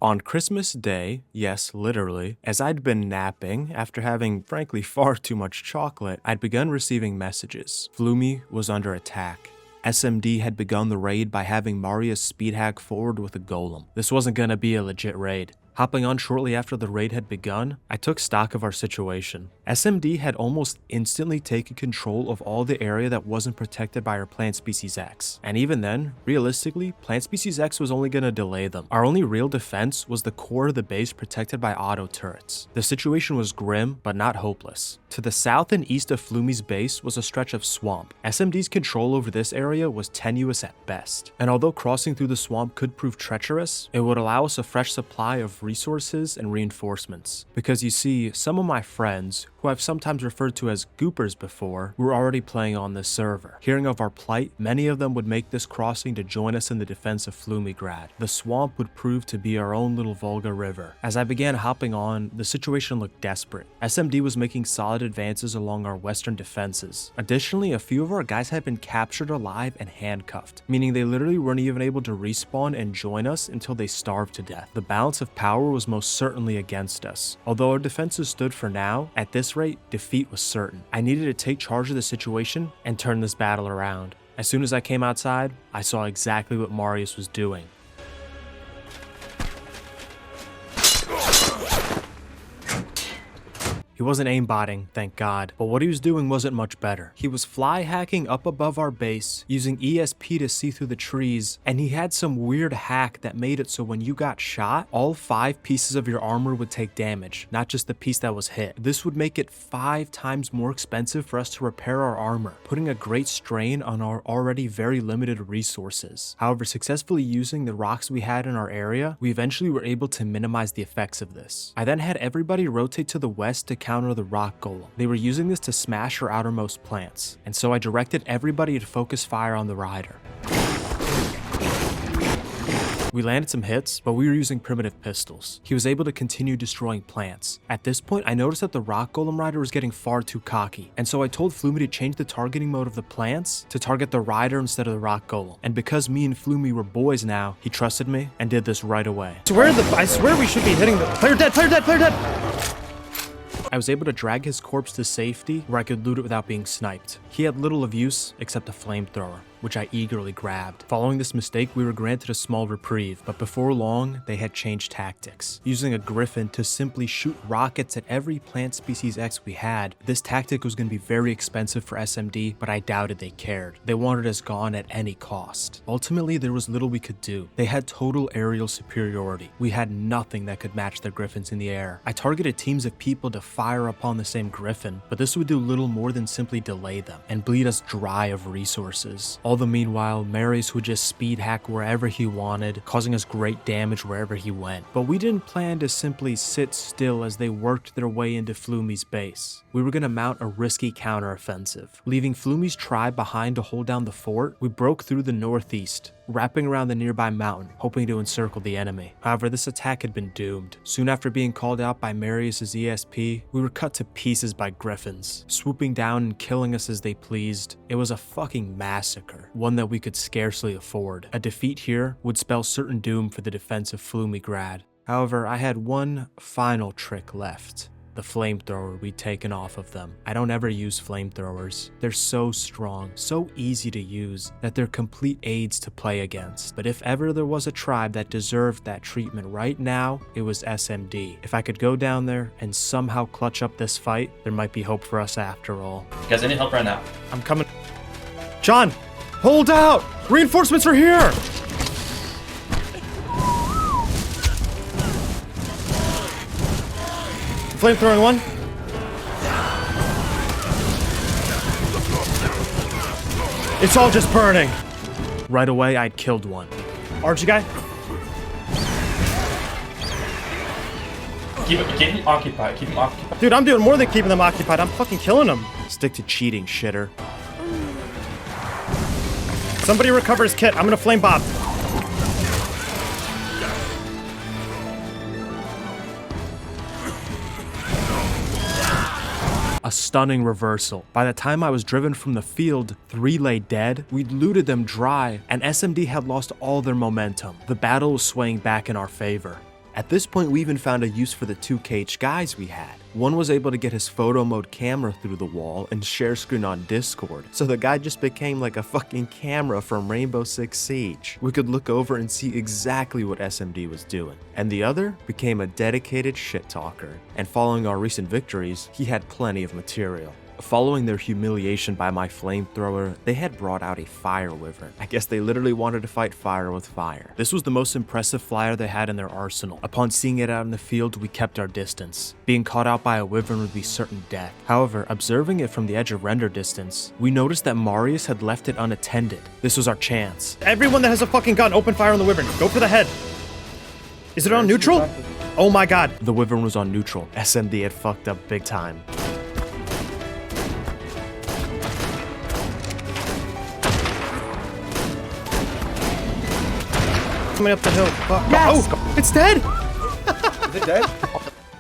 A: On Christmas Day, yes, literally, as I'd been napping after having, frankly, far too much chocolate, I'd begun receiving messages. Flumi was under attack. SMD had begun the raid by having Marius speed hack forward with a golem. This wasn't gonna be a legit raid. Hopping on shortly after the raid had begun, I took stock of our situation. SMD had almost instantly taken control of all the area that wasn't protected by our Plant Species X. And even then, realistically, Plant Species X was only gonna delay them. Our only real defense was the core of the base protected by auto turrets. The situation was grim, but not hopeless. To the south and east of Flumi's base was a stretch of swamp. SMD's control over this area was tenuous at best. And although crossing through the swamp could prove treacherous, it would allow us a fresh supply of resources and reinforcements. Because you see, some of my friends, who I've sometimes referred to as goopers before, were already playing on this server. Hearing of our plight, many of them would make this crossing to join us in the defense of Flumigrad. The swamp would prove to be our own little Volga River. As I began hopping on, the situation looked desperate. SMD was making solid advances along our western defenses. Additionally, a few of our guys had been captured alive and handcuffed, meaning they literally weren't even able to respawn and join us until they starved to death. The balance of power was most certainly against us. Although our defenses stood for now, at this rate, defeat was certain. I needed to take charge of the situation and turn this battle around. As soon as I came outside, I saw exactly what Marius was doing. He wasn't aimbotting, thank God, but what he was doing wasn't much better. He was fly hacking up above our base, using ESP to see through the trees, and he had some weird hack that made it so when you got shot, all 5 pieces of your armor would take damage, not just the piece that was hit. This would make it 5 times more expensive for us to repair our armor, putting a great strain on our already very limited resources. However, successfully using the rocks we had in our area, we eventually were able to minimize the effects of this. I then had everybody rotate to the west to counter the rock golem. They were using this to smash our outermost plants, and so I directed everybody to focus fire on the rider. We landed some hits, but we were using primitive pistols. He was able to continue destroying plants. At this point, I noticed that the rock golem rider was getting far too cocky, and so I told Flumi to change the targeting mode of the plants to target the rider instead of the rock golem. And because me and Flumi were boys now, he trusted me and did this right away.
B: I swear we should be hitting the player dead, player dead, player dead.
A: I was able to drag his corpse to safety where I could loot it without being sniped. He had little of use except a flamethrower, which I eagerly grabbed. Following this mistake, we were granted a small reprieve, but before long, they had changed tactics. Using a griffin to simply shoot rockets at every plant species X we had, this tactic was going to be very expensive for SMD, but I doubted they cared. They wanted us gone at any cost. Ultimately, there was little we could do. They had total aerial superiority. We had nothing that could match their griffins in the air. I targeted teams of people to fire upon the same griffin, but this would do little more than simply delay them and bleed us dry of resources. All the meanwhile, Marius would just speed hack wherever he wanted, causing us great damage wherever he went. But we didn't plan to simply sit still as they worked their way into Flumi's base. We were going to mount a risky counteroffensive. Leaving Flumi's tribe behind to hold down the fort, we broke through the northeast, wrapping around the nearby mountain, hoping to encircle the enemy. However, this attack had been doomed. Soon after being called out by Marius's ESP, we were cut to pieces by griffins, swooping down and killing us as they pleased. It was a fucking massacre, one that we could scarcely afford. A defeat here would spell certain doom for the defense of Flumigrad. However, I had one final trick left. The flamethrower we'd taken off of them. I don't ever use flamethrowers. They're so strong, so easy to use, that they're complete aids to play against. But if ever there was a tribe that deserved that treatment right now, it was SMD. If I could go down there and somehow clutch up this fight, there might be hope for us after all.
F: You guys, I need help right now.
B: I'm coming. John, hold out! Reinforcements are here! Flamethrowing one. It's all just burning.
A: Right away, I'd killed one.
B: Archie guy.
F: Keep him occupied. Keep him occupied.
B: Dude, I'm doing more than keeping them occupied. I'm fucking killing them.
A: Stick to cheating, shitter.
B: Somebody recover his kit. I'm gonna flame Bob.
A: A stunning reversal. By the time I was driven from the field, 3 lay dead, we'd looted them dry, and SMD had lost all their momentum. The battle was swaying back in our favor. At this point, we even found a use for the 2 caged guys we had. One was able to get his photo mode camera through the wall and share screen on Discord, so the guy just became like a fucking camera from Rainbow Six Siege. We could look over and see exactly what SMD was doing. And the other became a dedicated shit talker, and following our recent victories, he had plenty of material. Following their humiliation by my flamethrower, they had brought out a fire wyvern. I guess they literally wanted to fight fire with fire. This was the most impressive flyer they had in their arsenal. Upon seeing it out in the field, we kept our distance. Being caught out by a wyvern would be certain death. However, observing it from the edge of render distance, we noticed that Marius had left it unattended. This was our chance.
B: Everyone that has a fucking gun, open fire on the wyvern. Go for the head. Is it on neutral? Oh my god.
A: The wyvern was on neutral. SMD had fucked up big time.
B: Coming up the hill. Yes! Oh, it's dead!
E: Is it dead?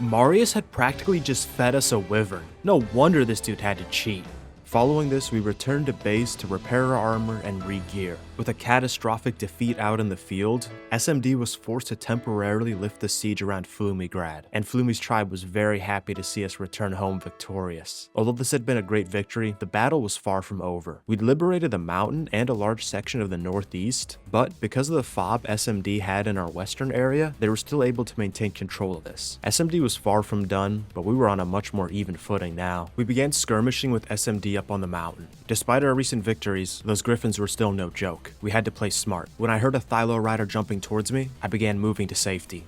A: Marius had practically just fed us a wyvern. No wonder this dude had to cheat. Following this, we returned to base to repair our armor and re-gear. With a catastrophic defeat out in the field, SMD was forced to temporarily lift the siege around Flumigrad, and Flumi's tribe was very happy to see us return home victorious. Although this had been a great victory, the battle was far from over. We'd liberated the mountain and a large section of the northeast, but because of the fob SMD had in our western area, they were still able to maintain control of this. SMD was far from done, but we were on a much more even footing now. We began skirmishing with SMD up on the mountain. Despite our recent victories, those griffins were still no joke. We had to play smart. When I heard a Thylo rider jumping towards me, I began moving to safety.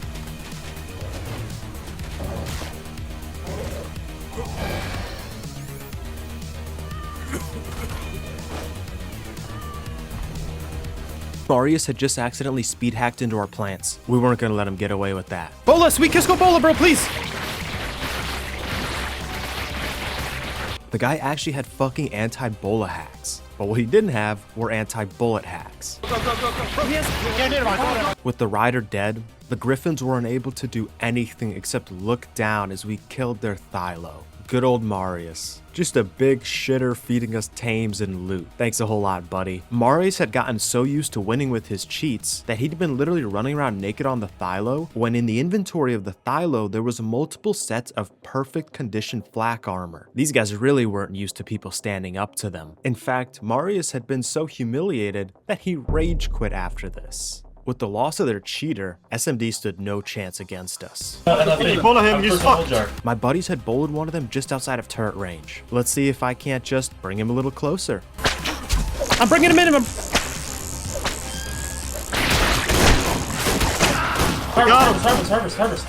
A: Marius had just accidentally speed hacked into our plants. We weren't gonna let him get away with that.
B: Bola, sweet Kisco Bola, bro, please!
A: The guy actually had fucking anti-bola hacks. But what he didn't have were anti-bullet hacks. With the rider dead, the Griffins were unable to do anything except look down as we killed their Thylo. Good old Marius. Just a big shitter feeding us tames and loot. Thanks a whole lot, buddy. Marius had gotten so used to winning with his cheats that he'd been literally running around naked on the Thylo, when in the inventory of the Thylo there was multiple sets of perfect condition flak armor. These guys really weren't used to people standing up to them. In fact, Marius had been so humiliated that he rage quit after this. With the loss of their cheater, SMD stood no chance against us.
B: Follow him, you fucked.
A: My buddies had bowled one of them just outside of turret range. Let's see if I can't just bring him a little closer.
B: I'm bringing him in.
F: Harvest.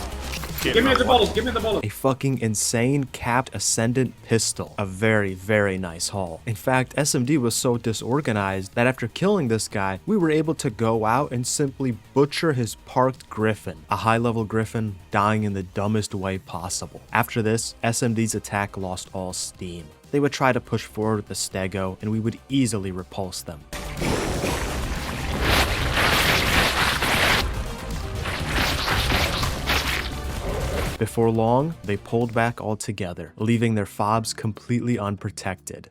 F: Give me the bullets.
A: A fucking insane capped ascendant pistol. A very, very nice haul. In fact, SMD was so disorganized that after killing this guy, we were able to go out and simply butcher his parked griffin. A high-level griffin dying in the dumbest way possible. After this, SMD's attack lost all steam. They would try to push forward with the stego, and we would easily repulse them. Before long, they pulled back altogether, leaving their fobs completely unprotected.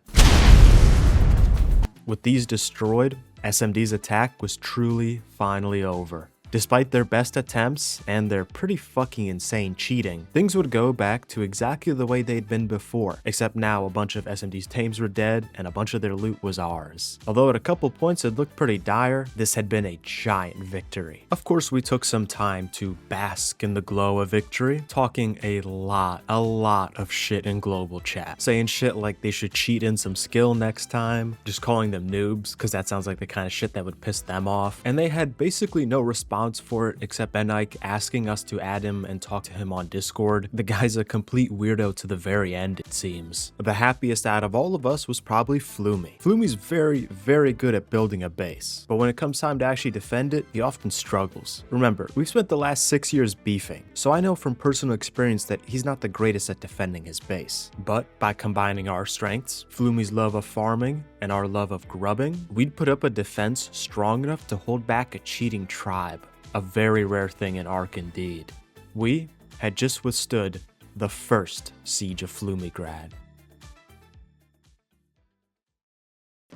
A: With these destroyed, SMD's attack was truly finally over. Despite their best attempts and their pretty fucking insane cheating, things would go back to exactly the way they'd been before, except now a bunch of SMD's tames were dead and a bunch of their loot was ours. Although at a couple points it looked pretty dire, this had been a giant victory. Of course, we took some time to bask in the glow of victory, talking a lot of shit in global chat, saying shit like they should cheat in some skill next time, just calling them noobs because that sounds like the kind of shit that would piss them off, and they had basically no response for it except Ben Ike asking us to add him and talk to him on Discord. The guy's a complete weirdo to the very end, it seems. The happiest out of all of us was probably Flumi. Flumi's very good at building a base, but when it comes time to actually defend it, he often struggles. Remember, we've spent the last 6 years beefing, so I know from personal experience that he's not the greatest at defending his base. But by combining our strengths, Flumi's love of farming, and our love of grubbing, we'd put up a defense strong enough to hold back a cheating tribe. A very rare thing in Ark indeed. We had just withstood the first siege of Flumigrad.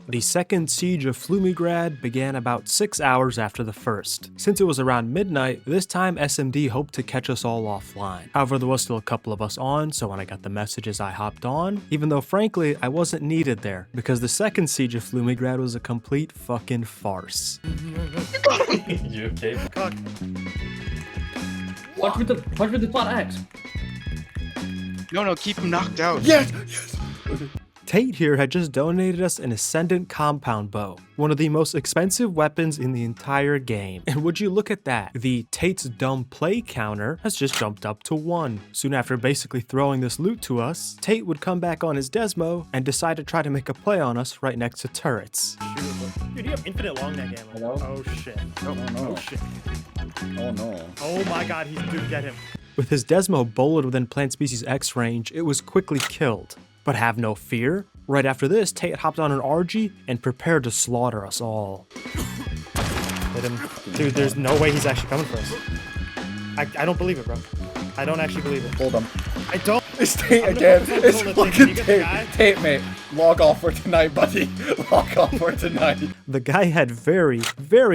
A: The second siege of Flumigrad began about 6 hours after the first. Since it was around midnight, this time SMD hoped to catch us all offline. However, there was still a couple of us on, so when I got the messages I hopped on, even though frankly I wasn't needed there, because the second siege of Flumigrad was a complete fucking farce.
F: You okay? Watch with the flat axe.
G: No, keep him knocked out.
B: Yes.
A: Tate here had just donated us an Ascendant compound bow, one of the most expensive weapons in the entire game. And would you look at that, the Tate's dumb play counter has just jumped up to 1. Soon after basically throwing this loot to us, Tate would come back on his Desmo and decide to try to make a play on us right next to turrets.
B: Dude, you have infinite long neck ammo.
E: Hello?
B: Oh shit.
E: Oh no.
B: Oh shit.
E: Oh no.
B: Oh my god, dude, get him.
A: With his Desmo bowled within Plant Species X range, it was quickly killed. But have no fear, right after this, Tate hopped on an RG and prepared to slaughter us all.
B: Hit him. Dude, there's no way he's actually coming for us. I don't believe it, bro. I don't actually believe it.
E: Hold him.
B: I don't.
E: It's Tate again. It's fucking Tate. Tate, mate. Log off for tonight, buddy. Log off for tonight.
A: The guy had very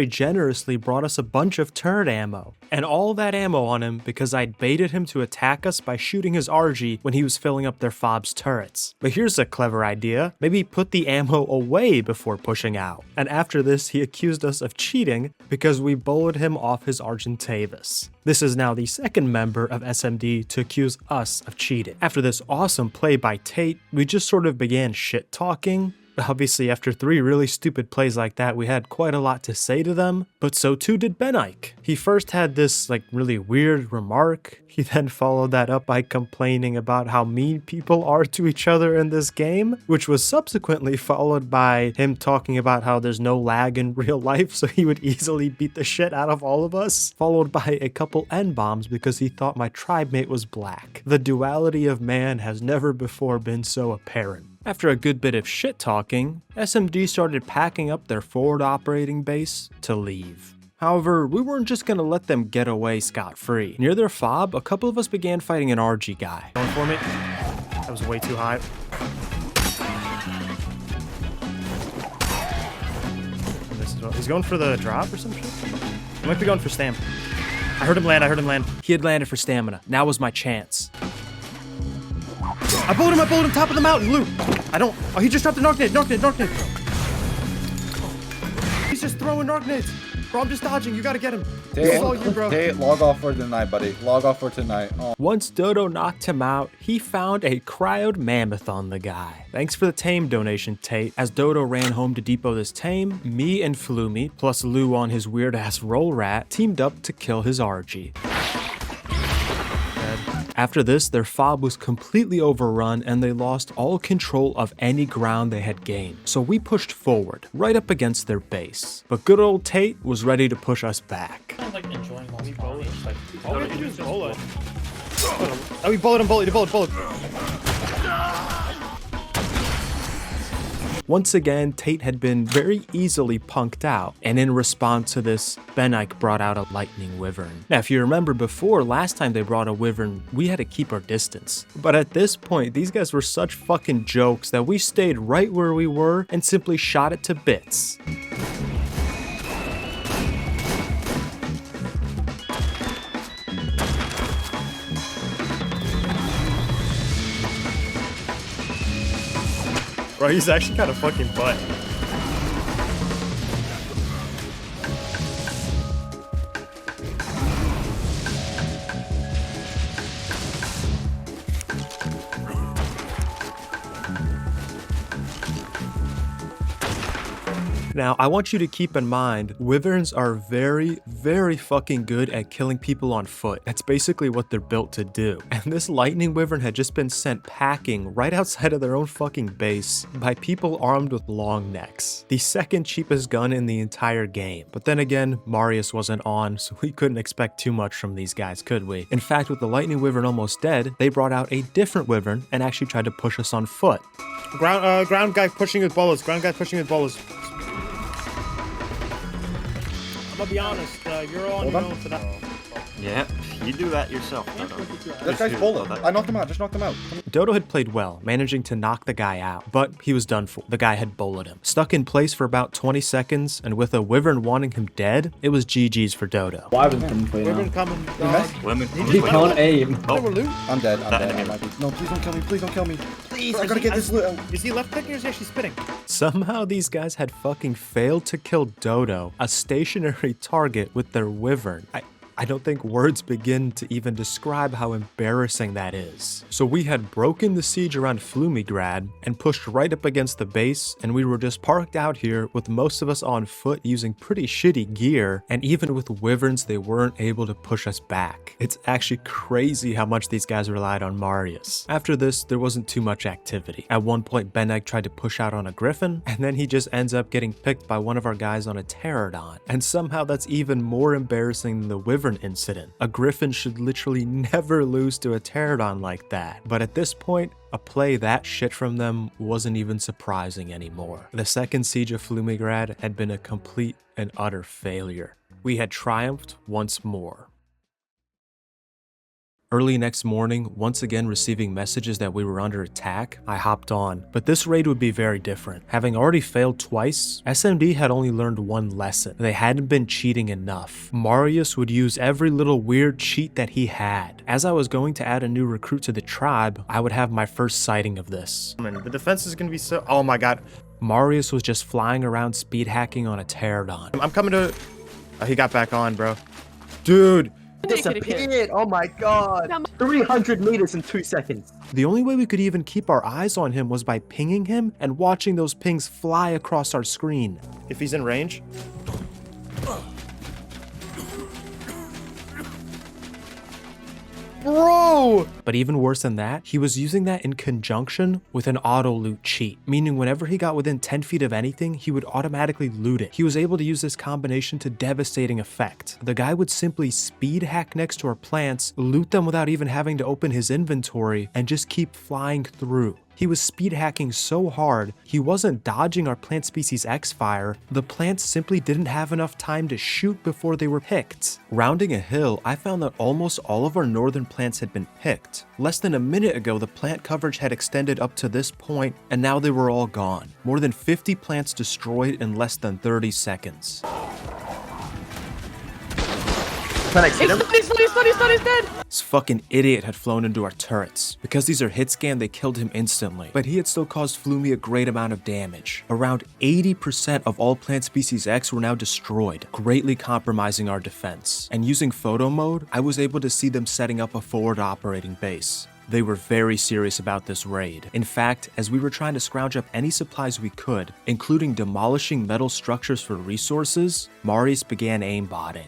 A: generously brought us a bunch of turret ammo. And all that ammo on him because I'd baited him to attack us by shooting his RG when he was filling up their fob's turrets. But here's a clever idea. Maybe put the ammo away before pushing out. And after this, he accused us of cheating because we bowled him off his Argentavis. This is now the second member of SMD to accuse us of cheating. After this awesome play by Tate, we just sort of began shit talking. Obviously, after 3 really stupid plays like that, we had quite a lot to say to them, but so too did Ben Ike. He first had this really weird remark. He then followed that up by complaining about how mean people are to each other in this game, which was subsequently followed by him talking about how there's no lag in real life, so he would easily beat the shit out of all of us, followed by a couple N-bombs because he thought my tribe mate was black. The duality of man has never before been so apparent. After a good bit of shit talking, SMD started packing up their forward operating base to leave. However, we weren't just gonna let them get away scot-free. Near their fob, a couple of us began fighting an RG guy.
B: Going for me. That was way too high. He's going for the drop or some shit? He might be going for stam. I heard him land.
A: He had landed for stamina. Now was my chance.
B: I pulled him, top of the mountain, blue. Oh, he just dropped a narc nade. He's just throwing narc nades. Bro, I'm just dodging, you gotta get him. This is all you, bro.
E: Tate, log off for tonight, buddy. Log off for tonight. Oh.
A: Once Dodo knocked him out, he found a cryoed mammoth on the guy. Thanks for the tame donation, Tate. As Dodo ran home to depot this tame, me and Flumi, plus Lou on his weird-ass roll rat, teamed up to kill his RG. After this, their fob was completely overrun and they lost all control of any ground they had gained. So we pushed forward, right up against their base. But good old Tate was ready to push us back.
F: I'm like enjoying those colonies. Like,
B: All we have to do is bullet. Oh, he bullet him.
A: Once again, Tate had been very easily punked out, and in response to this, Benike brought out a lightning wyvern. Now, if you remember before, last time they brought a wyvern, we had to keep our distance. But at this point, these guys were such fucking jokes that we stayed right where we were and simply shot it to bits.
B: Bro, he's actually kind of fucking butt.
A: Now, I want you to keep in mind, wyverns are very, very fucking good at killing people on foot. That's basically what they're built to do. And this lightning wyvern had just been sent packing right outside of their own fucking base by people armed with long necks. The second cheapest gun in the entire game. But then again, Marius wasn't on, so we couldn't expect too much from these guys, could we? In fact, with the lightning wyvern almost dead, they brought out a different wyvern and actually tried to push us on foot.
B: Ground guy pushing with bolas. I'm gonna be honest, you're on your own for that.
H: Yeah, you do that yourself.
E: That guy's bullet. I knocked him out. Just knocked him out.
A: Dodo had played well, managing to knock the guy out, but he was done for. The guy had bullied him. Stuck in place for about 20 seconds, and with a wyvern wanting him dead, it was GG's for Dodo.
B: Wyvern coming.
H: Women.
F: He can't aim.
E: I'm dead. No, please don't kill me. Please don't kill me. Please, I gotta get this loot out.
B: Is he left clicking or is he actually spitting?
A: Somehow these guys had fucking failed to kill Dodo, a stationary target, with their wyvern. I don't think words begin to even describe how embarrassing that is. So we had broken the siege around Flumigrad and pushed right up against the base, and we were just parked out here with most of us on foot using pretty shitty gear, and even with wyverns they weren't able to push us back. It's actually crazy how much these guys relied on Marius. After this, there wasn't too much activity. At one point, Beneg tried to push out on a griffin, and then he just ends up getting picked by one of our guys on a pterodon. And somehow that's even more embarrassing than the wyvern incident. A griffin should literally never lose to a pterodon like that. But at this point, a play that shit from them wasn't even surprising anymore. The second siege of Flumigrad had been a complete and utter failure. We had triumphed once more. Early next morning, once again receiving messages that we were under attack, I hopped on. But this raid would be very different. Having already failed twice, SMD had only learned one lesson. They hadn't been cheating enough. Marius would use every little weird cheat that he had. As I was going to add a new recruit to the tribe, I would have my first sighting of this.
B: The defense is gonna be so... Oh my god.
A: Marius was just flying around speed hacking on a pterodon.
B: I'm coming to... Oh, he got back on, bro. Dude.
I: Disappeared! Oh my god! 300 meters in 2 seconds.
A: The only way we could even keep our eyes on him was by pinging him and watching those pings fly across our screen.
B: If he's in range. Bro!
A: But even worse than that, he was using that in conjunction with an auto loot cheat, meaning whenever he got within 10 feet of anything, he would automatically loot it. He was able to use this combination to devastating effect. The guy would simply speed hack next to our plants, loot them without even having to open his inventory, and just keep flying through. He was speed hacking so hard, he wasn't dodging our plant species X fire, the plants simply didn't have enough time to shoot before they were picked. Rounding a hill, I found that almost all of our northern plants had been picked. Less than a minute ago, the plant coverage had extended up to this point, and now they were all gone. More than 50 plants destroyed in less than 30 seconds.
I: He's dead!
A: This fucking idiot had flown into our turrets. Because these are hit scan, they killed him instantly. But he had still caused Flumey a great amount of damage. Around 80% of all plant species X were now destroyed, greatly compromising our defense. And using photo mode, I was able to see them setting up a forward operating base. They were very serious about this raid. In fact, as we were trying to scrounge up any supplies we could, including demolishing metal structures for resources, Marius began aimbotting.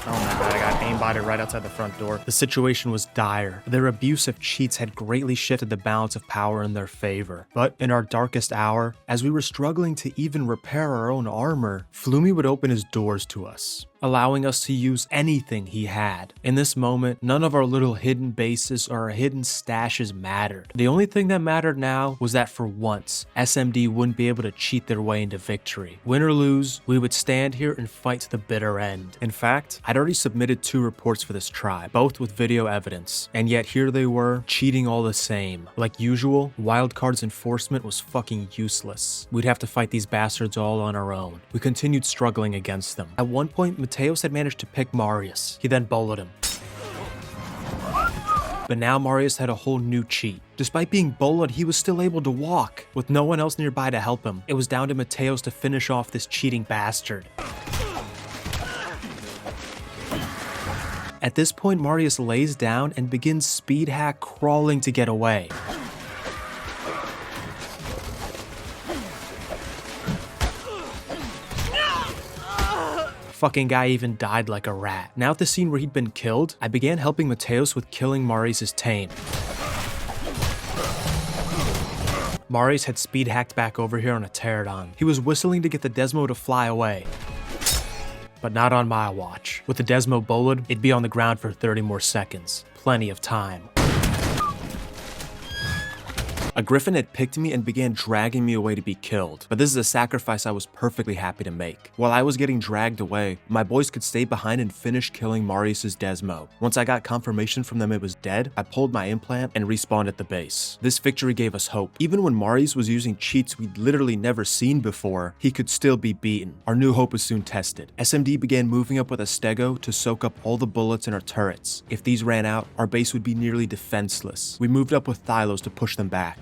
B: Oh my god, I got aimbotted right outside the front door.
A: The situation was dire. Their abuse of cheats had greatly shifted the balance of power in their favor. But in our darkest hour, as we were struggling to even repair our own armor, Flumey would open his doors to us, allowing us to use anything he had. In this moment, none of our little hidden bases or our hidden stashes mattered. The only thing that mattered now was that for once, SMD wouldn't be able to cheat their way into victory. Win or lose, we would stand here and fight to the bitter end. In fact, I'd already submitted 2 reports for this tribe, both with video evidence, and yet here they were, cheating all the same. Like usual, Wildcard's enforcement was fucking useless. We'd have to fight these bastards all on our own. We continued struggling against them. At one point, Mateos had managed to pick Marius. He then bowled him. But now Marius had a whole new cheat. Despite being bowled, he was still able to walk. With no one else nearby to help him, it was down to Mateos to finish off this cheating bastard. At this point, Marius lays down and begins speed hack crawling to get away. Fucking guy even died like a rat. Now at the scene where he'd been killed, I began helping Mateos with killing Marius' tame. Marius had speed hacked back over here on a pterodon. He was whistling to get the Desmo to fly away. But not on my watch. With the Desmo bowled, it'd be on the ground for 30 more seconds. Plenty of time. A griffin had picked me and began dragging me away to be killed, but this is a sacrifice I was perfectly happy to make. While I was getting dragged away, my boys could stay behind and finish killing Marius' Desmo. Once I got confirmation from them it was dead, I pulled my implant and respawned at the base. This victory gave us hope. Even when Marius was using cheats we'd literally never seen before, he could still be beaten. Our new hope was soon tested. SMD began moving up with a stego to soak up all the bullets in our turrets. If these ran out, our base would be nearly defenseless. We moved up with Thylos to push them back.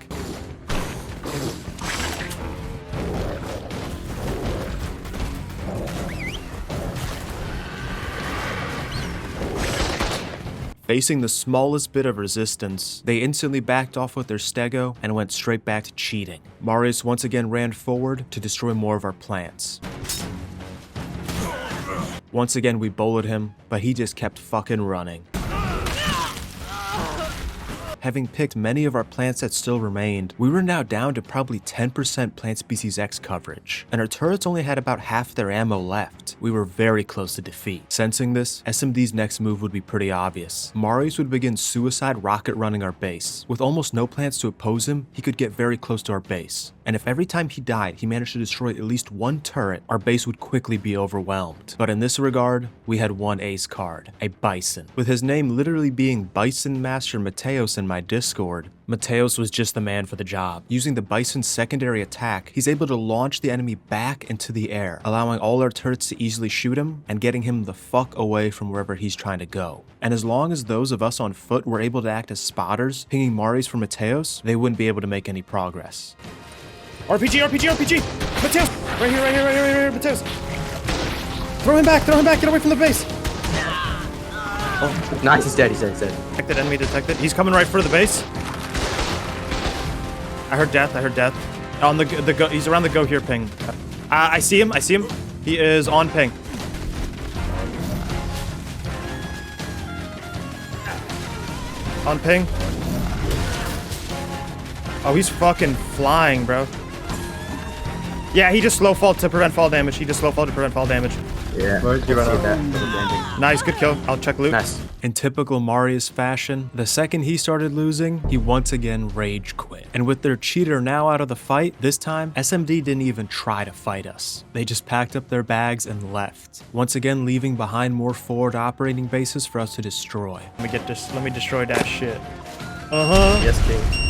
A: Facing the smallest bit of resistance, they instantly backed off with their stego and went straight back to cheating. Marius once again ran forward to destroy more of our plants. Once again we bowled him, but he just kept fucking running. Having picked many of our plants that still remained, we were now down to probably 10% plant species X coverage, and our turrets only had about half their ammo left. We were very close to defeat. Sensing this, SMD's next move would be pretty obvious. Marius would begin suicide rocket running our base. With almost no plants to oppose him, he could get very close to our base. And if every time he died, he managed to destroy at least one turret, our base would quickly be overwhelmed. But in this regard, we had one ace card, a bison. With his name literally being Bison Master Mateos in my Discord, Mateos was just the man for the job. Using the Bison's secondary attack, he's able to launch the enemy back into the air, allowing all our turrets to easily shoot him and getting him the fuck away from wherever he's trying to go. And as long as those of us on foot were able to act as spotters, pinging Marius for Mateos, they wouldn't be able to make any progress.
B: RPG, RPG, RPG! Mateos! Right here, Mateos! Throw him back, get away from the base!
I: Oh, nice, he's dead.
B: Detected, enemy detected. He's coming right for the base. I heard death. On the go, he's around the go here ping. I see him. He is on ping. On ping. Oh, he's fucking flying, bro. Yeah, he just slow fall to prevent fall damage. He just slow fall to prevent fall damage.
I: Yeah. Where did you run out that?
B: Nice, good kill. I'll check loot.
I: Nice.
A: In typical Marius fashion, the second he started losing, he once again rage quit. And with their cheater now out of the fight, this time, SMD didn't even try to fight us. They just packed up their bags and left, once again leaving behind more forward operating bases for us to destroy.
B: Let me get this. Let me destroy that shit. Uh-huh.
I: Yes, King.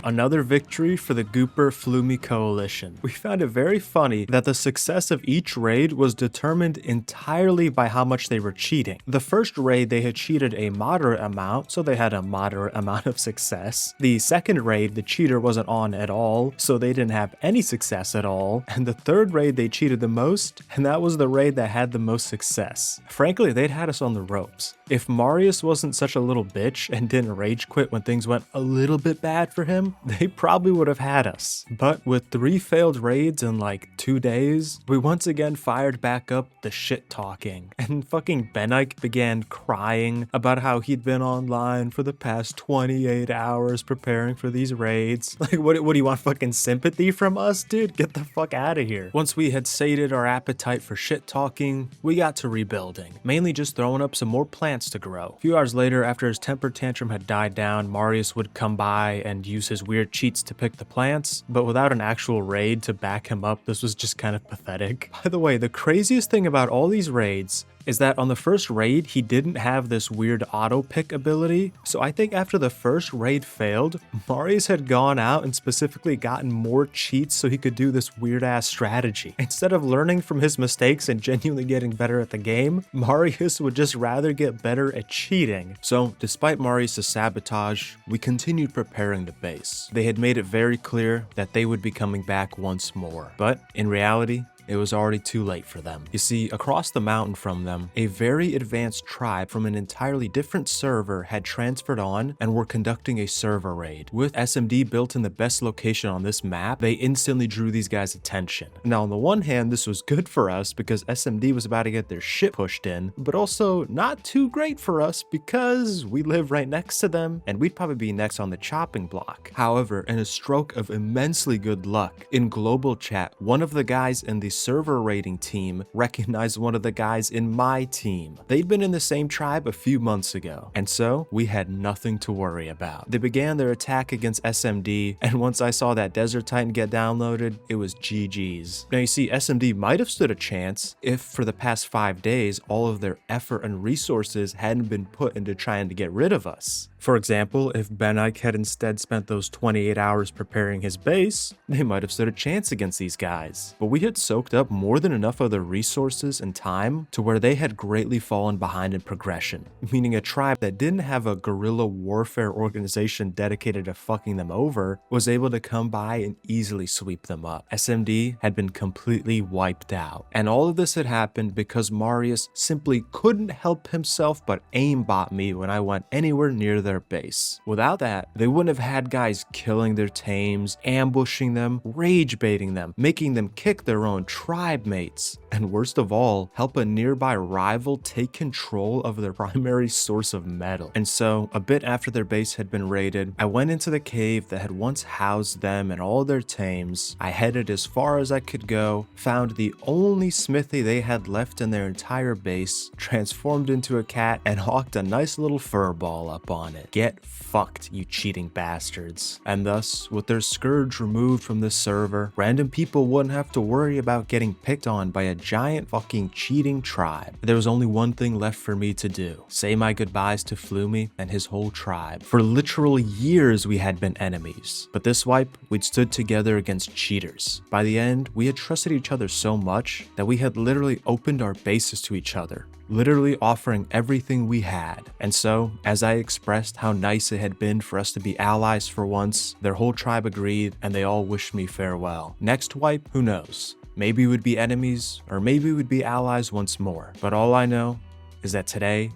A: Another victory for the Gooper Flumi coalition. We found it very funny that the success of each raid was determined entirely by how much they were cheating. The first raid they had cheated a moderate amount, so they had a moderate amount of success. The second raid, the cheater wasn't on at all, so they didn't have any success at all. And the third raid they cheated the most, and that was the raid that had the most success. Frankly, they'd had us on the ropes. If Marius wasn't such a little bitch and didn't rage quit when things went a little bit bad for him, they probably would have had us. But with 3 failed raids in like 2 days, we once again fired back up the shit talking. And fucking Benike began crying about how he'd been online for the past 28 hours preparing for these raids. Like, what do you want, fucking sympathy from us, dude? Get the fuck out of here. Once we had sated our appetite for shit talking, we got to rebuilding. Mainly just throwing up some more plants to grow. A few hours later, after his temper tantrum had died down, Marius would come by and use his weird cheats to pick the plants, but without an actual raid to back him up, this was just kind of pathetic. By the way, the craziest thing about all these raids is that on the first raid, he didn't have this weird auto pick ability. So I think after the first raid failed, Marius had gone out and specifically gotten more cheats so he could do this weird ass strategy. Instead of learning from his mistakes and genuinely getting better at the game, Marius would just rather get better at cheating. So despite Marius' sabotage, we continued preparing the base. They had made it very clear that they would be coming back once more. But in reality, it was already too late for them. You see, across the mountain from them, a very advanced tribe from an entirely different server had transferred on and were conducting a server raid. With SMD built in the best location on this map, they instantly drew these guys' attention. Now, on the one hand, this was good for us because SMD was about to get their shit pushed in, but also not too great for us because we live right next to them and we'd probably be next on the chopping block. However, in a stroke of immensely good luck, in global chat, one of the guys in the server raiding team recognized one of the guys in my team. They'd been in the same tribe a few months ago, and so we had nothing to worry about. They began their attack against SMD, and once I saw that Desert Titan get downloaded, it was GG's. Now you see, SMD might have stood a chance if for the past 5 days, all of their effort and resources hadn't been put into trying to get rid of us. For example, if Benike had instead spent those 28 hours preparing his base, they might have stood a chance against these guys. But we had soaked up more than enough of their resources and time to where they had greatly fallen behind in progression, meaning a tribe that didn't have a guerrilla warfare organization dedicated to fucking them over was able to come by and easily sweep them up. SMD had been completely wiped out. And all of this had happened because Marius simply couldn't help himself but aimbot me when I went anywhere near their base. Without that, they wouldn't have had guys killing their tames, ambushing them, rage baiting them, making them kick their own tribe mates, and worst of all, help a nearby rival take control of their primary source of metal. And so, a bit after their base had been raided, I went into the cave that had once housed them and all their tames. I headed as far as I could go, found the only smithy they had left in their entire base, transformed into a cat, and hawked a nice little fur ball up on it. Get fucked, you cheating bastards. And thus, with their scourge removed from this server, random people wouldn't have to worry about getting picked on by a giant fucking cheating tribe. There was only one thing left for me to do: say my goodbyes to Flumi and his whole tribe. For literal years we had been enemies, but this wipe, we'd stood together against cheaters. By the end, we had trusted each other so much that we had literally opened our bases to each other, literally offering everything we had. And so, as I expressed how nice it had been for us to be allies for once, their whole tribe agreed and they all wished me farewell. Next wipe, who knows? Maybe we'd be enemies, or maybe we'd be allies once more. But all I know is that today,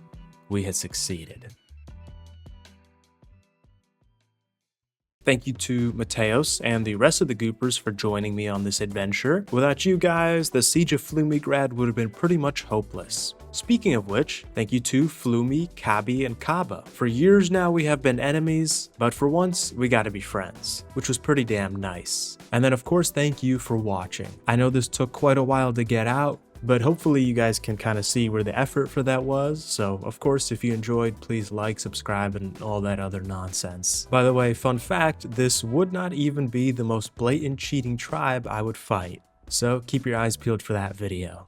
A: we had succeeded. Thank you to Mateos and the rest of the Goopers for joining me on this adventure. Without you guys, the siege of Flumigrad would have been pretty much hopeless. Speaking of which, thank you to Flumi, Kabi, and Kaba. For years now we have been enemies, but for once we gotta be friends, which was pretty damn nice. And then of course thank you for watching. I know this took quite a while to get out, but hopefully you guys can kind of see where the effort for that was. So of course, if you enjoyed, please like, subscribe, and all that other nonsense. By the way, fun fact, this would not even be the most blatant cheating tribe I would fight. So keep your eyes peeled for that video.